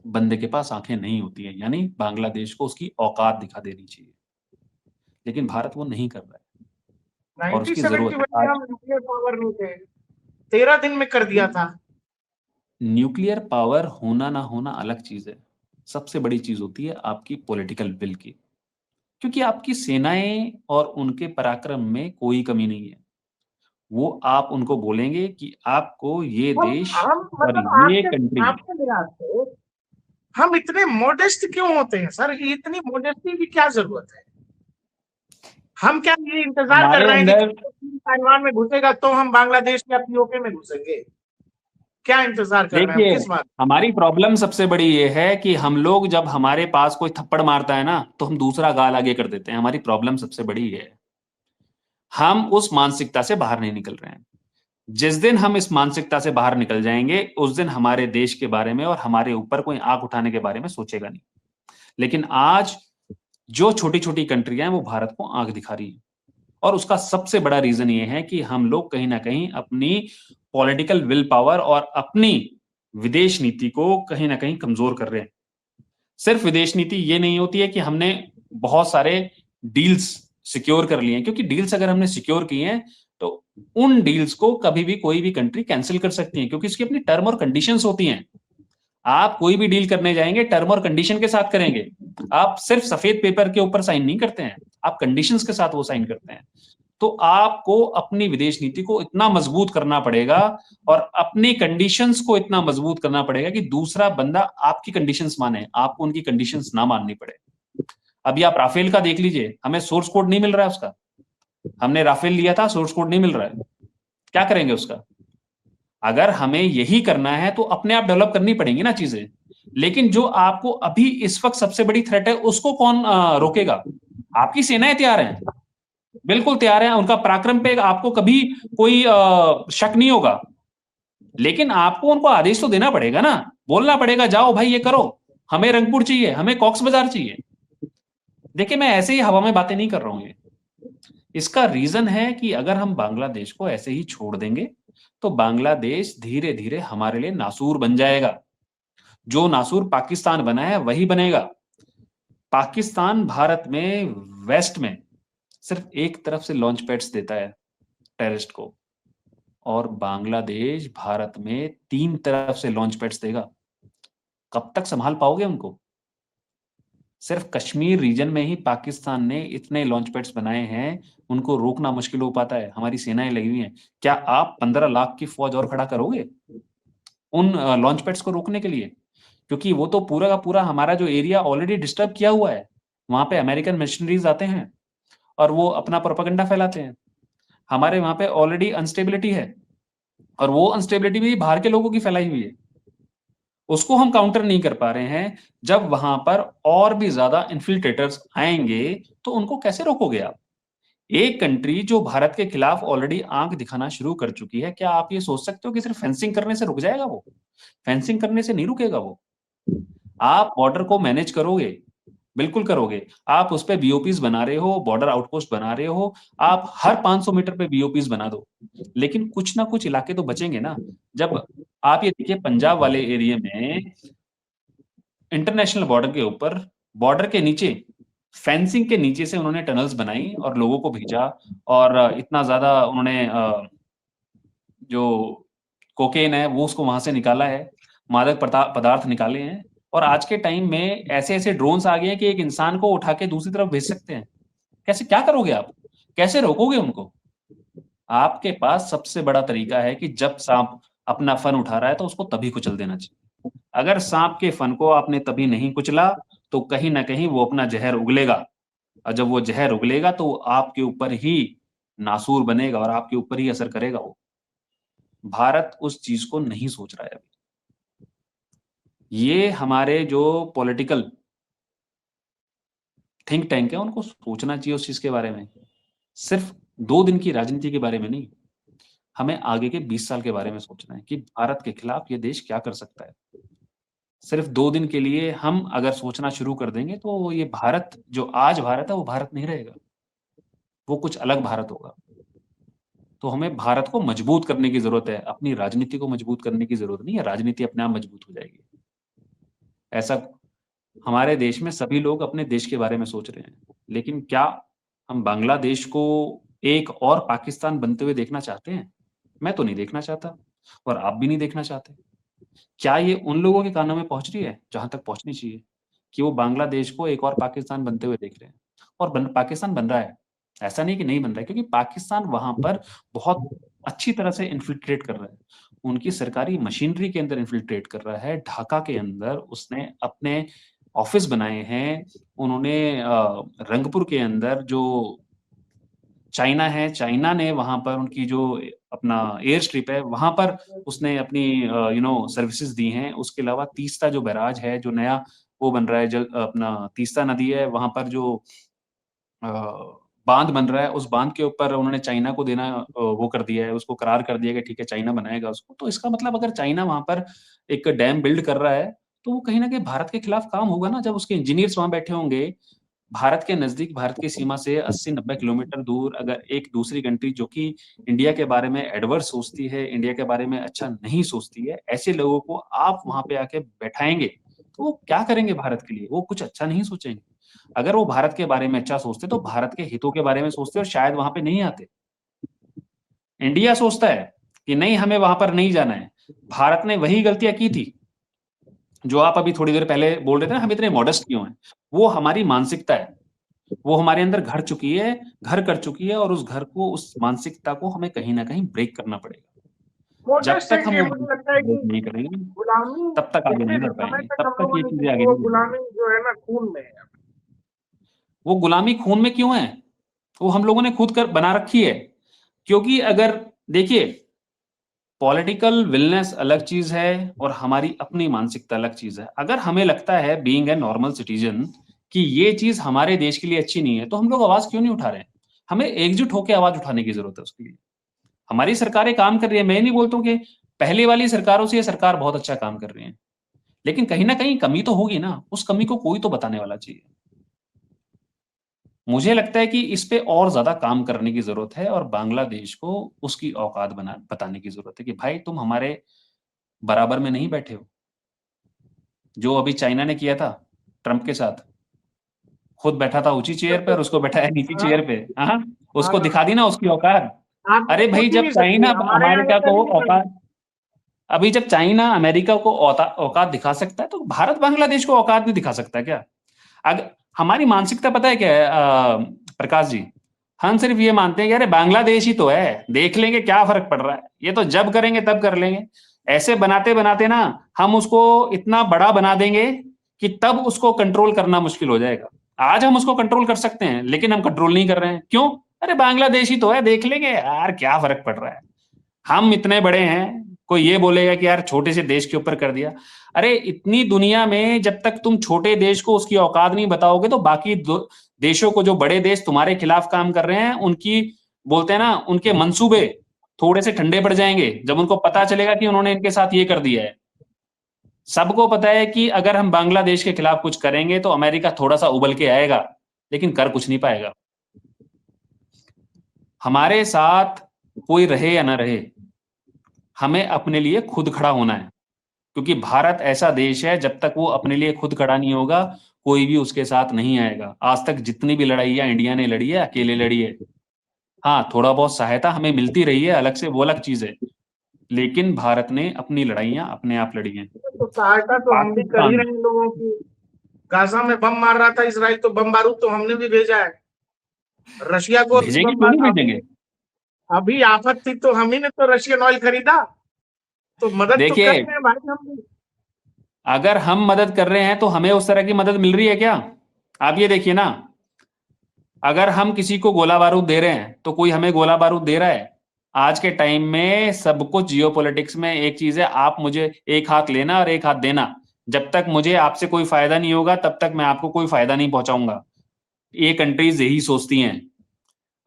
बंदे के पास आंखें नहीं होती है, यानी बांग्लादेश को उसकी औकात दिखा देनी चाहिए, लेकिन भारत वो नहीं कर रहा है और उसकी 97 जरूरत की है। वजह हम न्यूक्लियर पावर नहीं थे, 13 दिन में कर दिया था। न्यूक्लियर पावर होना ना होना अलग चीज है, सबसे बड़ी चीज होती है आपकी पॉलिटिकल विल की, क्योंकि आपकी सेनाएं और उनके पराक्रम में कोई कमी नहीं है। वो आप उनको बोलेंगे कि आपको ये देश हम और मतलब ये आपके कंट्री, आपके लिहाज से हम इतने मोडेस्ट क्यों होते हैं सर? इतनी मोडेस्टी की क्या जरूरत है? हम क्या ये इंतजार कर हमारे रहे हैं अंदर, कि ताइवान में घुसेगा तो हम बांग्लादेश या पीओके में घुसेंगे? क्या इंतजार कर रहे हैं हम? देखिए किस बात? हमारी प्रॉब्लम सबसे बड़ी ये है कि हम लोग जब हमारे पास कोई थप्पड़ मारता है ना, तो हम दूसरा गाल आगे कर देते हैं। हमारी प्रॉब्लम सबसे बड़ी ये है, हम उस मानसिकता से बाहर नहीं निकल रहे हैं। जिस दिन हम इस मानसिकता से बाहर निकल जाएंगे, उस दिन हमारे देश के बारे में और हमारे ऊपर कोई आंख उठाने के बारे में सोचेगा नहीं। लेकिन आज जो छोटी छोटी कंट्रियां हैं वो भारत को आंख दिखा रही है, और उसका सबसे बड़ा रीजन ये है कि हम लोग कहीं ना कहीं अपनी पॉलिटिकल विल पावर और अपनी विदेश नीति को कहीं ना कहीं कमजोर कर रहे हैं। सिर्फ विदेश नीति ये नहीं होती है कि हमने बहुत सारे डील्स सिक्योर कर लिए हैं, क्योंकि डील्स अगर हमने सिक्योर किए हैं तो उन डील्स को कभी भी कोई भी कंट्री कैंसिल कर सकती है, क्योंकि इसकी अपनी टर्म और कंडीशंस होती हैं। आप कोई भी डील करने जाएंगे टर्म और कंडीशन के साथ करेंगे, आप सिर्फ सफेद पेपर के ऊपर साइन नहीं करते हैं, आप कंडीशंस के साथ वो साइन करते हैं। तो आपको अपनी विदेश नीति को इतना मजबूत करना पड़ेगा और अपनी कंडीशंस को इतना मजबूत करना पड़ेगा कि दूसरा बंदा आपकी कंडीशंस माने, आपको उनकी कंडीशंस ना माननी पड़े। अभी आप राफेल का देख लीजिए, हमें सोर्स कोड नहीं मिल रहा है उसका, हमने राफेल लिया था, सोर्स कोड नहीं मिल रहा है, क्या करेंगे उसका? अगर हमें यही करना है तो अपने आप डेवलप करनी पड़ेंगी ना चीजें। लेकिन जो आपको अभी इस वक्त सबसे बड़ी थ्रेट है, उसको कौन रोकेगा? आपकी सेनाएं तैयार हैं, बिल्कुल तैयार हैं, उनका पराक्रम पे आपको कभी कोई शक नहीं होगा, लेकिन आपको उनको आदेश तो देना पड़ेगा ना, बोलना पड़ेगा जाओ भाई ये करो। हमें रंगपुर चाहिए, हमें कॉक्स बाजार चाहिए। देखिए, मैं ऐसे ही हवा में बातें नहीं कर रहा हूं। इसका रीजन है कि अगर हम बांग्लादेश को ऐसे ही छोड़ देंगे तो बांग्लादेश धीरे धीरे हमारे लिए नासूर बन जाएगा। जो नासूर पाकिस्तान बना है वही बनेगा। पाकिस्तान भारत में वेस्ट में सिर्फ एक तरफ से लॉन्च पैड्स देता है टेररिस्ट को, और बांग्लादेश भारत में 3 तरफ से लॉन्च पैड्स देगा। कब तक संभाल पाओगे उनको? सिर्फ कश्मीर रीजन में ही पाकिस्तान ने इतने लॉन्च पैड्स बनाए हैं, उनको रोकना मुश्किल हो पाता है। हमारी सेनाएं लगी हुई हैं। क्या आप 15 लाख की फौज और खड़ा करोगे उन लॉन्च पैड्स को रोकने के लिए? क्योंकि वो तो पूरा का पूरा हमारा जो एरिया ऑलरेडी डिस्टर्ब किया हुआ है, वहां पे अमेरिकन मिशनरीज आते हैं और वो अपना प्रोपेगेंडा फैलाते हैं। हमारे वहां पे ऑलरेडी अनस्टेबिलिटी है, और वो अनस्टेबिलिटी भी बाहर के लोगों की फैलाई हुई है। उसको हम काउंटर नहीं कर पा रहे हैं। जब वहां पर और भी ज्यादा इन्फिल्ट्रेटर्स आएंगे तो उनको कैसे रोकोगे आप? एक कंट्री जो भारत के खिलाफ ऑलरेडी आंख दिखाना शुरू कर चुकी है, क्या आप ये सोच सकते हो कि सिर्फ फेंसिंग करने से रुक जाएगा वो? फेंसिंग करने से नहीं रुकेगा वो। आप बॉर्डर को मैनेज करोगे, बिल्कुल करोगे। आप उस पे बीओपीज बना रहे हो, बॉर्डर आउटपोस्ट बना रहे हो, आप हर 500 मीटर पे बीओपीज बना दो, लेकिन कुछ ना कुछ इलाके तो बचेंगे ना। जब आप ये देखिए, पंजाब वाले एरिया में इंटरनेशनल बॉर्डर के ऊपर, बॉर्डर के नीचे, फेंसिंग के नीचे से उन्होंने टनल्स बनाई और लोगों को भेजा, और इतना ज्यादा उन्होंने जो कोकेन है वो उसको वहां से निकाला है, मादक पदार्थ निकाले हैं। और आज के टाइम में ऐसे ऐसे ड्रोन्स आ गए हैं कि एक इंसान को उठा के दूसरी तरफ भेज सकते हैं। कैसे, क्या करोगे आप? कैसे रोकोगे उनको? आपके पास सबसे बड़ा तरीका है कि जब सांप अपना फन उठा रहा है तो उसको तभी कुचल देना चाहिए। अगर सांप के फन को आपने तभी नहीं कुचला तो कहीं ना कहीं वो अपना जहर उगलेगा, और जब वो जहर उगलेगा तो आपके ऊपर ही नासूर बनेगा और आपके ऊपर ही असर करेगा वो। भारत उस चीज को नहीं सोच रहा है अभी। ये हमारे जो पॉलिटिकल थिंक टैंक है उनको सोचना चाहिए उस चीज के बारे में। सिर्फ 2 दिन की राजनीति के बारे में नहीं, हमें आगे के 20 साल के बारे में सोचना है कि भारत के खिलाफ ये देश क्या कर सकता है। सिर्फ 2 दिन के लिए हम अगर सोचना शुरू कर देंगे तो ये भारत, जो आज भारत है, वो भारत नहीं रहेगा, वो कुछ अलग भारत होगा। तो हमें भारत को मजबूत करने की जरूरत है, अपनी राजनीति को मजबूत करने की जरूरत नहीं है। राजनीति अपने आप मजबूत हो जाएगी। ऐसा हमारे देश में सभी लोग अपने देश के बारे में सोच रहे हैं, लेकिन क्या हम बांग्लादेश को एक और पाकिस्तान बनते हुए देखना चाहते हैं? मैं तो नहीं देखना चाहता, और आप भी नहीं देखना चाहते। क्या ये उन लोगों के कानों में पहुंच रही है जहां तक पहुंचनी चाहिए, कि वो बांग्लादेश को एक और पाकिस्तान बनते हुए देख रहे हैं? और पाकिस्तान बन रहा है, ऐसा नहीं कि नहीं बन रहा है, क्योंकि पाकिस्तान वहां पर बहुत अच्छी तरह से इन्फिल्ट्रेट कर रहा है। उनकी सरकारी मशीनरी के अंदर इन्फिल्ट्रेट कर रहा है। ढाका के अंदर उसने अपने ऑफिस बनाए हैं। उन्होंने रंगपुर के अंदर जो चाइना है, चाइना ने वहां पर उनकी जो अपना एयर स्ट्रिप है वहां पर उसने अपनी सर्विसेज दी हैं। उसके अलावा तीस्ता जो बैराज है, जो नया वो बन रहा है, जो अपना तीस्ता नदी है वहां पर जो बांध बन रहा है, उस बांध के ऊपर उन्होंने चाइना को देना वो कर दिया है, उसको करार कर दिया कि ठीक है चाइना बनाएगा उसको। तो इसका मतलब अगर चाइना वहां पर एक डैम बिल्ड कर रहा है तो वो कहीं ना कहीं भारत के खिलाफ काम होगा ना। जब उसके इंजीनियर्स वहां बैठे होंगे, भारत के नजदीक, भारत की सीमा से 80-90 किलोमीटर दूर, अगर एक दूसरी कंट्री जो कि इंडिया के बारे में एडवर्स सोचती है, इंडिया के बारे में अच्छा नहीं सोचती है, ऐसे लोगों को आप वहां पे आके बैठाएंगे तो वो क्या करेंगे भारत के लिए? वो कुछ अच्छा नहीं सोचेंगे। अगर वो भारत के बारे में अच्छा सोचते तो भारत के हितों के बारे में सोचते और शायद वहां पे नहीं आते। इंडिया सोचता है कि नहीं, हमें वहां पर नहीं जाना है। भारत ने वही गलतियां की थी जो आप अभी थोड़ी देर पहले बोल रहे थे ना, हम इतने मॉडेस्ट क्यों हैं। वो हमारी मानसिकता है, वो हमारे अंदर घर कर चुकी है, और उस घर को, उस मानसिकता को हमें कहीं ना कहीं ब्रेक करना पड़ेगा। जब तक हम मुझे लगता है कि नहीं करेंगे गुलामी तब तक आगे नहीं बढ़ पाएंगे, तब तक ये चीजें आगे वो नहीं गुलामी जो है ना खून में है। वो गुलामी खून में क्यों है? वो हम लोगों ने खुद कर बना रखी है। क्योंकि अगर देखिए, पॉलिटिकल विलनेस अलग चीज है और हमारी अपनी मानसिकता अलग चीज है। अगर हमें लगता है बीइंग ए नॉर्मल सिटीजन कि ये चीज हमारे देश के लिए अच्छी नहीं है, तो हम लोग आवाज क्यों नहीं उठा रहे हैं? हमें एकजुट होकर आवाज उठाने की जरूरत है उसके लिए। हमारी सरकारें काम कर रही है, मैं नहीं बोलता हूँ कि पहले वाली सरकारों से ये सरकार बहुत अच्छा काम कर रही है, लेकिन कहीं ना कहीं कमी तो होगी ना, उस कमी को कोई तो बताने वाला चाहिए। मुझे लगता है कि इस पे और ज्यादा काम करने की जरूरत है और बांग्लादेश को उसकी औकात बताने की जरूरत है कि भाई तुम हमारे बराबर में नहीं बैठे हो। जो अभी चाइना ने किया था ट्रंप के साथ, खुद बैठा था ऊंची चेयर पे और उसको बैठाया नीची चेयर पे। हाँ, उसको दिखा दी ना उसकी औकात। आप अरे भाई, सोच ही जब नहीं चाइना सकते, हमारे यहाँ अमेरिका ऐसा को नहीं कर औकात अभी जब चाइना अमेरिका को औकात दिखा सकता है, तो भारत बांग्लादेश को औकात नहीं दिखा सकता क्या? अगर हमारी मानसिकता पता है क्या है प्रकाश जी, हम सिर्फ ये मानते हैं कि अरे बांग्लादेश ही तो है, देख लेंगे क्या फर्क पड़ रहा है, ये तो जब करेंगे तब कर लेंगे। ऐसे बनाते बनाते ना हम उसको इतना बड़ा बना देंगे कि तब उसको कंट्रोल करना मुश्किल हो जाएगा। आज हम उसको कंट्रोल कर सकते हैं, लेकिन हम कंट्रोल नहीं कर रहे हैं। क्यों? अरे बांग्लादेश ही तो है, देख लेंगे यार क्या फर्क पड़ रहा है। हम इतने बड़े हैं, कोई ये बोलेगा कि यार छोटे से देश के ऊपर कर दिया। अरे इतनी दुनिया में जब तक तुम छोटे देश को उसकी औकात नहीं बताओगे, तो बाकी देशों को, जो बड़े देश तुम्हारे खिलाफ काम कर रहे हैं, उनकी बोलते हैं ना, उनके मंसूबे थोड़े से ठंडे पड़ जाएंगे जब उनको पता चलेगा कि उन्होंने इनके साथ ये कर दिया है। सबको पता है कि अगर हम बांग्लादेश के खिलाफ कुछ करेंगे तो अमेरिका थोड़ा सा उबल के आएगा, लेकिन कर कुछ नहीं पाएगा। हमारे साथ कोई रहे या ना रहे, हमें अपने लिए खुद खड़ा होना है, क्योंकि भारत ऐसा देश है, जब तक वो अपने लिए खुद खड़ा नहीं होगा, कोई भी उसके साथ नहीं आएगा। आज तक जितनी भी लड़ाइयां इंडिया ने लड़ी है, अकेले लड़ी है। हाँ, थोड़ा बहुत सहायता हमें मिलती रही है, अलग से, वो अलग चीज है, लेकिन भारत ने अपनी लड़ाइयां अपने आप लड़ी हैं। तो सहायता तो हम भी कर ही पाकिस्तान रहे हैं लोगों की। गाजा में बम मार रहा था इसराइल, तो बम बारूद तो हमने भी भेजा है। रशिया को अभी भेजेंगे, बम क्यों नहीं अभी भेजेंगे? अभी आफत थी तो हम ही ने तो रशियन ऑयल खरीदा, तो मदद तो कर देखिए, रहे हैं भाई हम भी। अगर हम मदद कर रहे हैं तो हमें उस तरह की मदद मिल रही है क्या? आप ये देखिए ना, अगर हम किसी को गोला बारूद दे रहे हैं तो कोई हमें गोला बारूद दे रहा है? आज के टाइम में सब कुछ जियोपॉलिटिक्स में एक चीज है, आप मुझे एक हाथ लेना और एक हाथ देना। जब तक मुझे आपसे कोई फायदा नहीं होगा, तब तक मैं आपको कोई फायदा नहीं पहुंचाऊंगा। ये कंट्रीज यही सोचती हैं।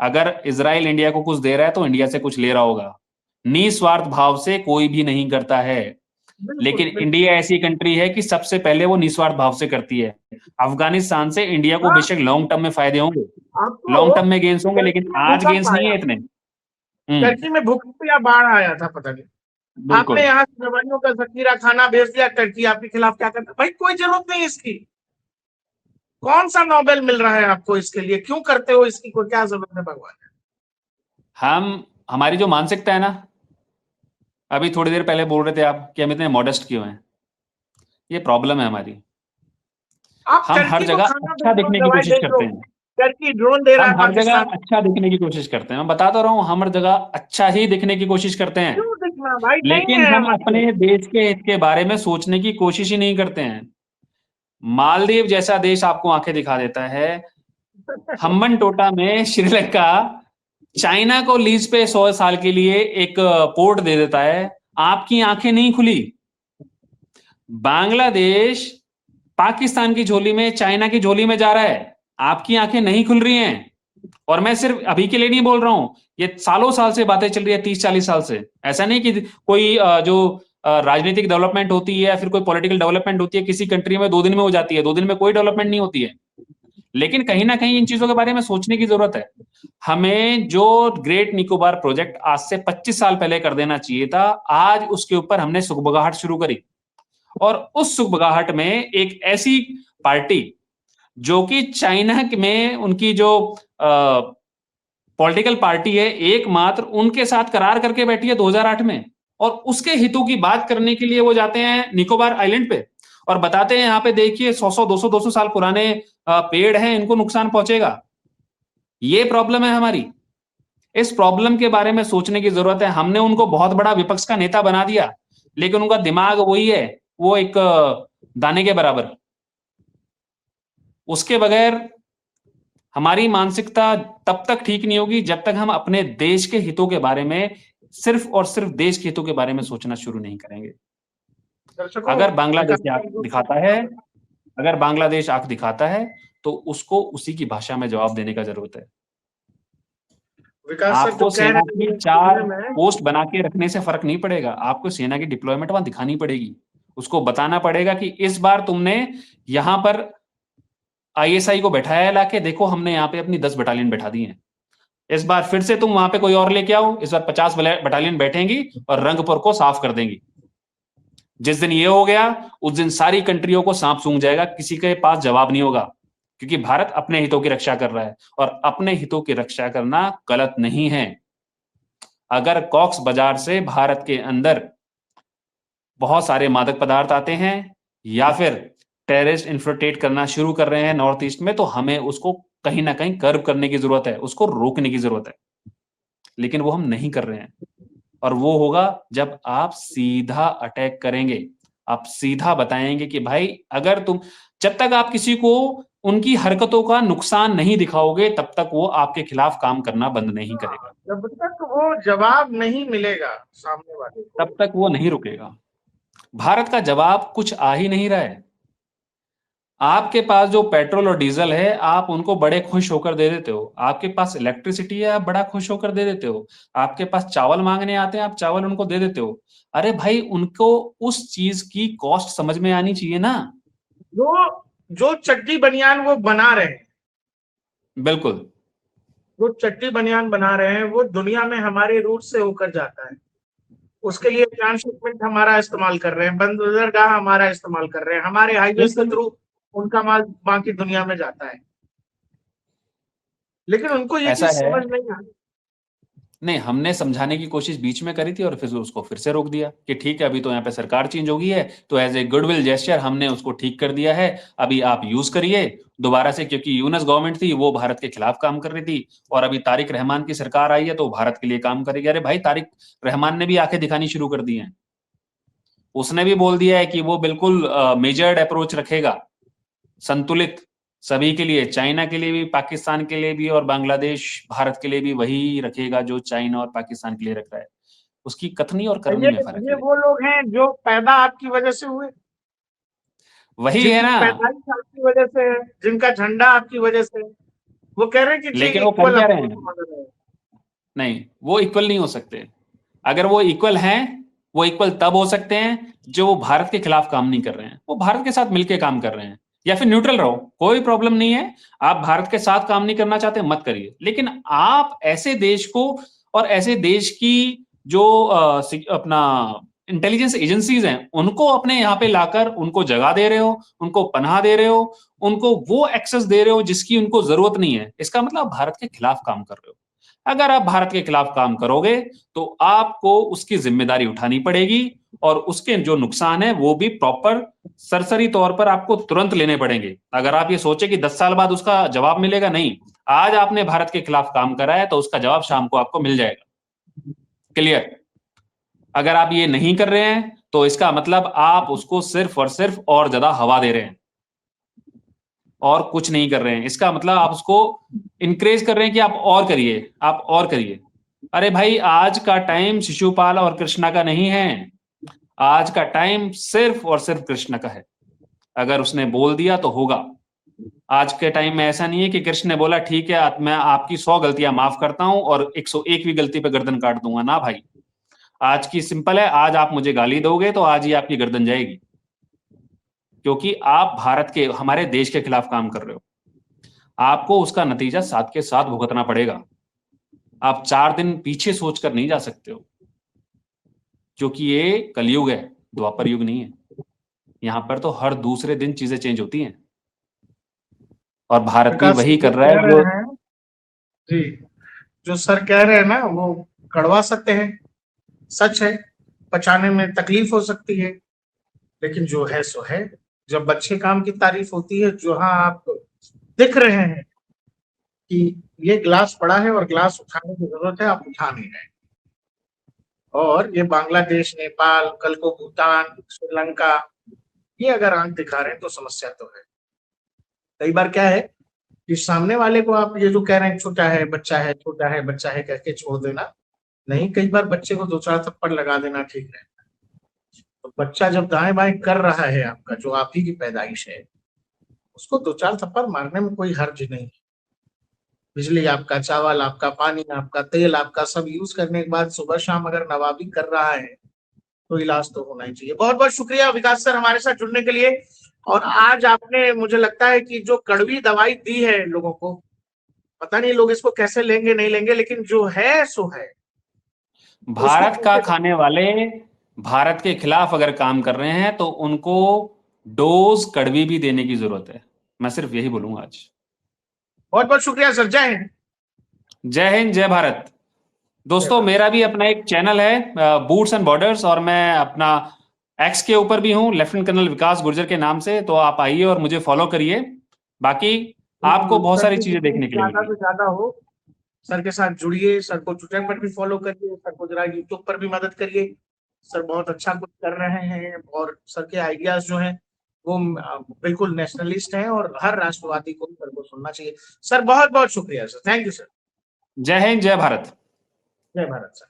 अगर इजराइल इंडिया को कुछ दे रहा है तो इंडिया से कुछ ले रहा होगा। निस्वार्थ भाव से कोई भी नहीं करता है, बिल्कुल लेकिन बिल्कुल। इंडिया ऐसी कंट्री है कि सबसे पहले वो निस्वार्थ भाव से करती है। अफगानिस्तान से इंडिया को हाँ, बेशक लॉन्ग टर्म में फायदे होंगे, लॉन्ग आपको टर्म में गेंस होंगे, लेकिन टर्की में आज भूकंप गेंस नहीं आया, है इतने। टर्की में भूकंप या बाढ़ आया था पता नहीं, आपने बिल्कुल। यहाँ से दवाइयों का जखीरा खाना भेज दिया, टर्की आपके खिलाफ क्या करता? भाई कोई जरूरत नहीं इसकी। कौन सा नोबेल मिल रहा है आपको इसके लिए? क्यों करते हो इसकी? कोई क्या जरूरत है भगवान? हमारी जो मानसिकता है ना, अभी थोड़ी देर पहले बोल रहे थे आप कि हम इतने मॉडेस्ट क्यों हैं, ये प्रॉब्लम है हमारी। आप हम हर टर्की को जगह खाना अच्छा भेज दो, दिखने की दवाई कोशिश भेज दो। करते हैं। टर्की ड्रोन दे रहा हम है हर जगह पाकिस्तान। अच्छा दिखने की कोशिश करते हैं, मैं बता तो रहा हूं, हम हर जगह अच्छा ही दिखने की कोशिश करते हैं, क्यों दिखना भाई? नहीं लेकिन है हम हमारे अपने देश के हित के बारे में सोचने की कोशिश ही नहीं करते हैं। मालदीव जैसा देश आपको आंखें दिखा देता है, हम्बन टोटा में श्रीलंका चाइना को लीज पे 100 साल के लिए एक पोर्ट दे देता है, आपकी आंखें नहीं खुली। बांग्लादेश पाकिस्तान की झोली में, चाइना की झोली में जा रहा है, आपकी आंखें नहीं खुल रही हैं। और मैं सिर्फ अभी के लिए नहीं बोल रहा हूं, ये सालों साल से बातें चल रही है, 30-40 साल से। ऐसा नहीं कि कोई जो राजनीतिक डेवलपमेंट होती है या फिर कोई पॉलिटिकल डेवलपमेंट होती है किसी कंट्री में 2 दिन में हो जाती है, 2 दिन में कोई डेवलपमेंट नहीं होती है। लेकिन कहीं ना कहीं इन चीजों के बारे में सोचने की जरूरत है। हमें जो ग्रेट निकोबार प्रोजेक्ट आज से 25 साल पहले कर देना चाहिए था, आज उसके ऊपर हमने सुगबगाहट शुरू करी। और उस सुगबगाहट में एक ऐसी पार्टी जो कि चाइना में उनकी जो पॉलिटिकल पार्टी है, एकमात्र उनके साथ करार करके बैठी है 2008 में, और उसके हितों की बात करने के लिए वो जाते हैं निकोबार आइलैंड पे और बताते हैं यहाँ पे देखिए 100-100, 200-200 साल पुराने पेड़ हैं, इनको नुकसान पहुंचेगा। ये प्रॉब्लम है हमारी। इस प्रॉब्लम के बारे में सोचने की जरूरत है। हमने उनको बहुत बड़ा विपक्ष का नेता बना दिया, लेकिन उनका दिमाग वही है, वो एक दाने के बराबर। उसके बगैर हमारी मानसिकता तब तक ठीक नहीं होगी जब तक हम अपने देश के हितों के बारे में, सिर्फ और सिर्फ देश के हितों के बारे में सोचना शुरू नहीं करेंगे। दर्शकों, अगर बांग्लादेश आंख दिखाता है, अगर बांग्लादेश आंख दिखाता है, तो उसको उसी की भाषा में जवाब देने का जरूरत है। विकास सर आपको जो कह सेना रहे की हैं 4 में पोस्ट बना के रखने से फर्क नहीं पड़ेगा, आपको सेना की डिप्लॉयमेंट वहां दिखानी पड़ेगी, उसको बताना पड़ेगा कि इस बार तुमने यहां पर ISI को बैठाया लाके, देखो हमने यहाँ पे अपनी 10 बटालियन बैठा दी हैं, इस बार फिर से तुम वहां पे कोई और लेके आओ, इस बार 50 बटालियन बैठेंगी और रंगपुर को साफ कर देंगी। जिस दिन ये हो गया उस दिन सारी कंट्रियों को सांप सूंघ जाएगा, किसी के पास जवाब नहीं होगा, क्योंकि भारत अपने हितों की रक्षा कर रहा है और अपने हितों की रक्षा करना गलत नहीं है। अगर कॉक्स बाजार से भारत के अंदर बहुत सारे मादक पदार्थ आते हैं या फिर टेररिस्ट इन्फिल्ट्रेट करना शुरू कर रहे हैं नॉर्थ ईस्ट में, तो हमें उसको कहीं ना कहीं कर्व करने की जरूरत है, उसको रोकने की जरूरत है, लेकिन वो हम नहीं कर रहे हैं। और वो होगा जब आप सीधा अटैक करेंगे, आप सीधा बताएंगे कि भाई अगर तुम, जब तक आप किसी को उनकी हरकतों का नुकसान नहीं दिखाओगे तब तक वो आपके खिलाफ काम करना बंद नहीं करेगा, जब तक वो जवाब नहीं मिलेगा सामने वाले को, तब तक वो नहीं रुकेगा। भारत का जवाब कुछ आ ही नहीं रहा है। आपके पास जो पेट्रोल और डीजल है आप उनको बड़े खुश होकर दे देते हो, आपके पास इलेक्ट्रिसिटी है आप बड़ा खुश होकर दे देते हो, आपके पास चावल मांगने आते हैं आप चावल उनको दे देते हो। अरे भाई उनको उस चीज की कॉस्ट समझ में आनी चाहिए ना। जो चड्डी बनियान वो बना रहे हैं, बिल्कुल, जो चड्डी बनियान बना रहे हैं वो दुनिया में हमारे रूट से होकर जाता है, उसके लिए ट्रांसशिपमेंट हमारा इस्तेमाल कर रहे हैं, बंदरगाह हमारा इस्तेमाल कर रहे हैं, हमारे हाईवे के थ्रू उनका माल बाकी दुनिया में जाता है। लेकिन उनको ये चीज समझ नहीं आ रही। नहीं, हमने समझाने की कोशिश बीच में करी थी और फिर उसको फिर से रोक दिया कि ठीक है अभी तो यहाँ पे सरकार चेंज हो गई है, तो एज ए गुडविल जेस्चर हमने उसको ठीक कर दिया है, अभी आप यूज करिए दोबारा से, क्योंकि यूनस गवर्नमेंट थी वो भारत के खिलाफ काम कर रही थी और अभी तारिक रहमान की सरकार आई है तो भारत के लिए काम करेगी। अरे भाई तारिक रहमान ने भी आंखें दिखानी शुरू कर दी हैं, उसने भी बोल दिया है कि वो बिल्कुल मेजर्ड अप्रोच रखेगा, संतुलित, सभी के लिए, चाइना के लिए भी, पाकिस्तान के लिए भी और बांग्लादेश भारत के लिए भी वही रखेगा जो चाइना और पाकिस्तान के लिए रख रहा है। उसकी कथनी और करनी में फर्क ये है। वो लोग हैं जो पैदा आपकी वजह से हुए, वही है ना, पैदाइश आपकी वजह से है, जिनका झंडा आपकी वजह से, वो कह रहे हैं कि लेकिन वो कर क्या रहे हैं? नहीं, वो इक्वल नहीं हो सकते। अगर वो इक्वल हैं, वो इक्वल तब हो सकते हैं जो वो भारत के खिलाफ काम नहीं कर रहे हैं, वो भारत के साथ मिलकर काम कर रहे हैं, या फिर न्यूट्रल रहो, कोई प्रॉब्लम नहीं है। आप भारत के साथ काम नहीं करना चाहते मत करिए, लेकिन आप ऐसे देश को और ऐसे देश की जो अपना इंटेलिजेंस एजेंसीज हैं उनको अपने यहाँ पे लाकर उनको जगह दे रहे हो, उनको पनाह दे रहे हो, उनको वो एक्सेस दे रहे हो जिसकी उनको जरूरत नहीं है, इसका मतलब आप भारत के खिलाफ काम कर रहे हो। अगर आप भारत के खिलाफ काम करोगे तो आपको उसकी जिम्मेदारी उठानी पड़ेगी और उसके जो नुकसान है वो भी प्रॉपर सरसरी तौर पर आपको तुरंत लेने पड़ेंगे। अगर आप ये सोचे कि 10 साल बाद उसका जवाब मिलेगा, नहीं, आज आपने भारत के खिलाफ काम करा है तो उसका जवाब शाम को आपको मिल जाएगा। क्लियर? अगर आप ये नहीं कर रहे हैं तो इसका मतलब आप उसको सिर्फ और सिर्फ और ज्यादा हवा दे रहे हैं और कुछ नहीं कर रहे हैं। इसका मतलब आप उसको इनकरेज कर रहे हैं कि आप और करिए, आप और करिए। अरे भाई आज का टाइम शिशुपाल और कृष्णा का नहीं है, आज का टाइम सिर्फ और सिर्फ कृष्ण का है। अगर उसने बोल दिया तो होगा। आज के टाइम में ऐसा नहीं है कि कृष्ण ने बोला ठीक है मैं आपकी 100 गलतियां माफ करता हूं और 101वीं गलती पे गर्दन काट दूंगा, ना भाई। आज की सिंपल है, आज आप मुझे गाली दोगे तो आज ही आपकी गर्दन जाएगी, क्योंकि आप भारत के, हमारे देश के खिलाफ काम कर रहे हो। आपको उसका नतीजा साथ के साथ भुगतना पड़ेगा। आप 4 दिन पीछे सोचकर नहीं जा सकते हो, क्योंकि ये कलयुग है, द्वापर युग नहीं है। यहां पर तो हर दूसरे दिन चीजें चेंज होती हैं और भारत भी वही कर रहा है जो जी, जो सर कह रहे हैं ना वो कड़वा सकते हैं, सच है, पचाने में तकलीफ हो सकती है, लेकिन जो है सो है। जब अच्छे काम की तारीफ होती है, जहां आप दिख रहे हैं कि ये ग्लास पड़ा है और ग्लास उठाने की जरूरत है, आप उठा नहीं रहे। और ये बांग्लादेश, नेपाल, कल को भूटान, श्रीलंका, ये अगर आंख दिखा रहे हैं तो समस्या तो है। कई बार क्या है कि सामने वाले को आप ये जो कह रहे हैं छोटा है, बच्चा है, छोटा है, बच्चा है, कह के छोड़ देना नहीं, कई बार बच्चे को 2-4 थप्पड़ लगा देना ठीक रहता है। तो बच्चा जब दाएं बाएं कर रहा है आपका, जो आप ही की पैदाइश है, उसको 2-4 थप्पड़ मारने में कोई हर्ज नहीं है। बिजली आपका, चावल आपका, पानी आपका, तेल आपका, सब यूज करने के बाद सुबह शाम अगर नवाबी कर रहा है तो इलाज तो होना ही चाहिए। बहुत बहुत शुक्रिया विकास सर हमारे साथ जुड़ने के लिए। और आज आपने मुझे लगता है कि जो कड़वी दवाई दी है लोगों को, पता नहीं लोग इसको कैसे लेंगे नहीं लेंगे, लेकिन जो है सो है। भारत का खाने वाले भारत के खिलाफ अगर काम कर रहे हैं तो उनको डोज कड़वी भी देने की जरूरत है। मैं सिर्फ यही बोलूंगा आज। बहुत बहुत शुक्रिया सर। जय हिंद। जय हिंद, जय भारत। दोस्तों, मेरा भी अपना एक चैनल है बूट्स एंड बॉर्डर्स, और मैं अपना एक्स के ऊपर भी हूं लेफ्टिनेंट कर्नल विकास गुर्जर के नाम से, तो आप आइए और मुझे फॉलो करिए। बाकी आपको बहुत सारी चीजें देखने के लिए ज्यादा मिलेंगी। से ज्यादा हो, सर के साथ जुड़िए, सर को ट्विटर पर भी फॉलो करिए, सर को जरा यूट्यूब पर भी मदद करिए। सर बहुत अच्छा कुछ कर रहे हैं और सर के आइडियाज जो हैं वो बिल्कुल नेशनलिस्ट हैं और हर राष्ट्रवादी को सर को सुनना चाहिए। सर बहुत बहुत शुक्रिया सर। Thank you sir. जय हिंद, जय भारत। जय भारत सर।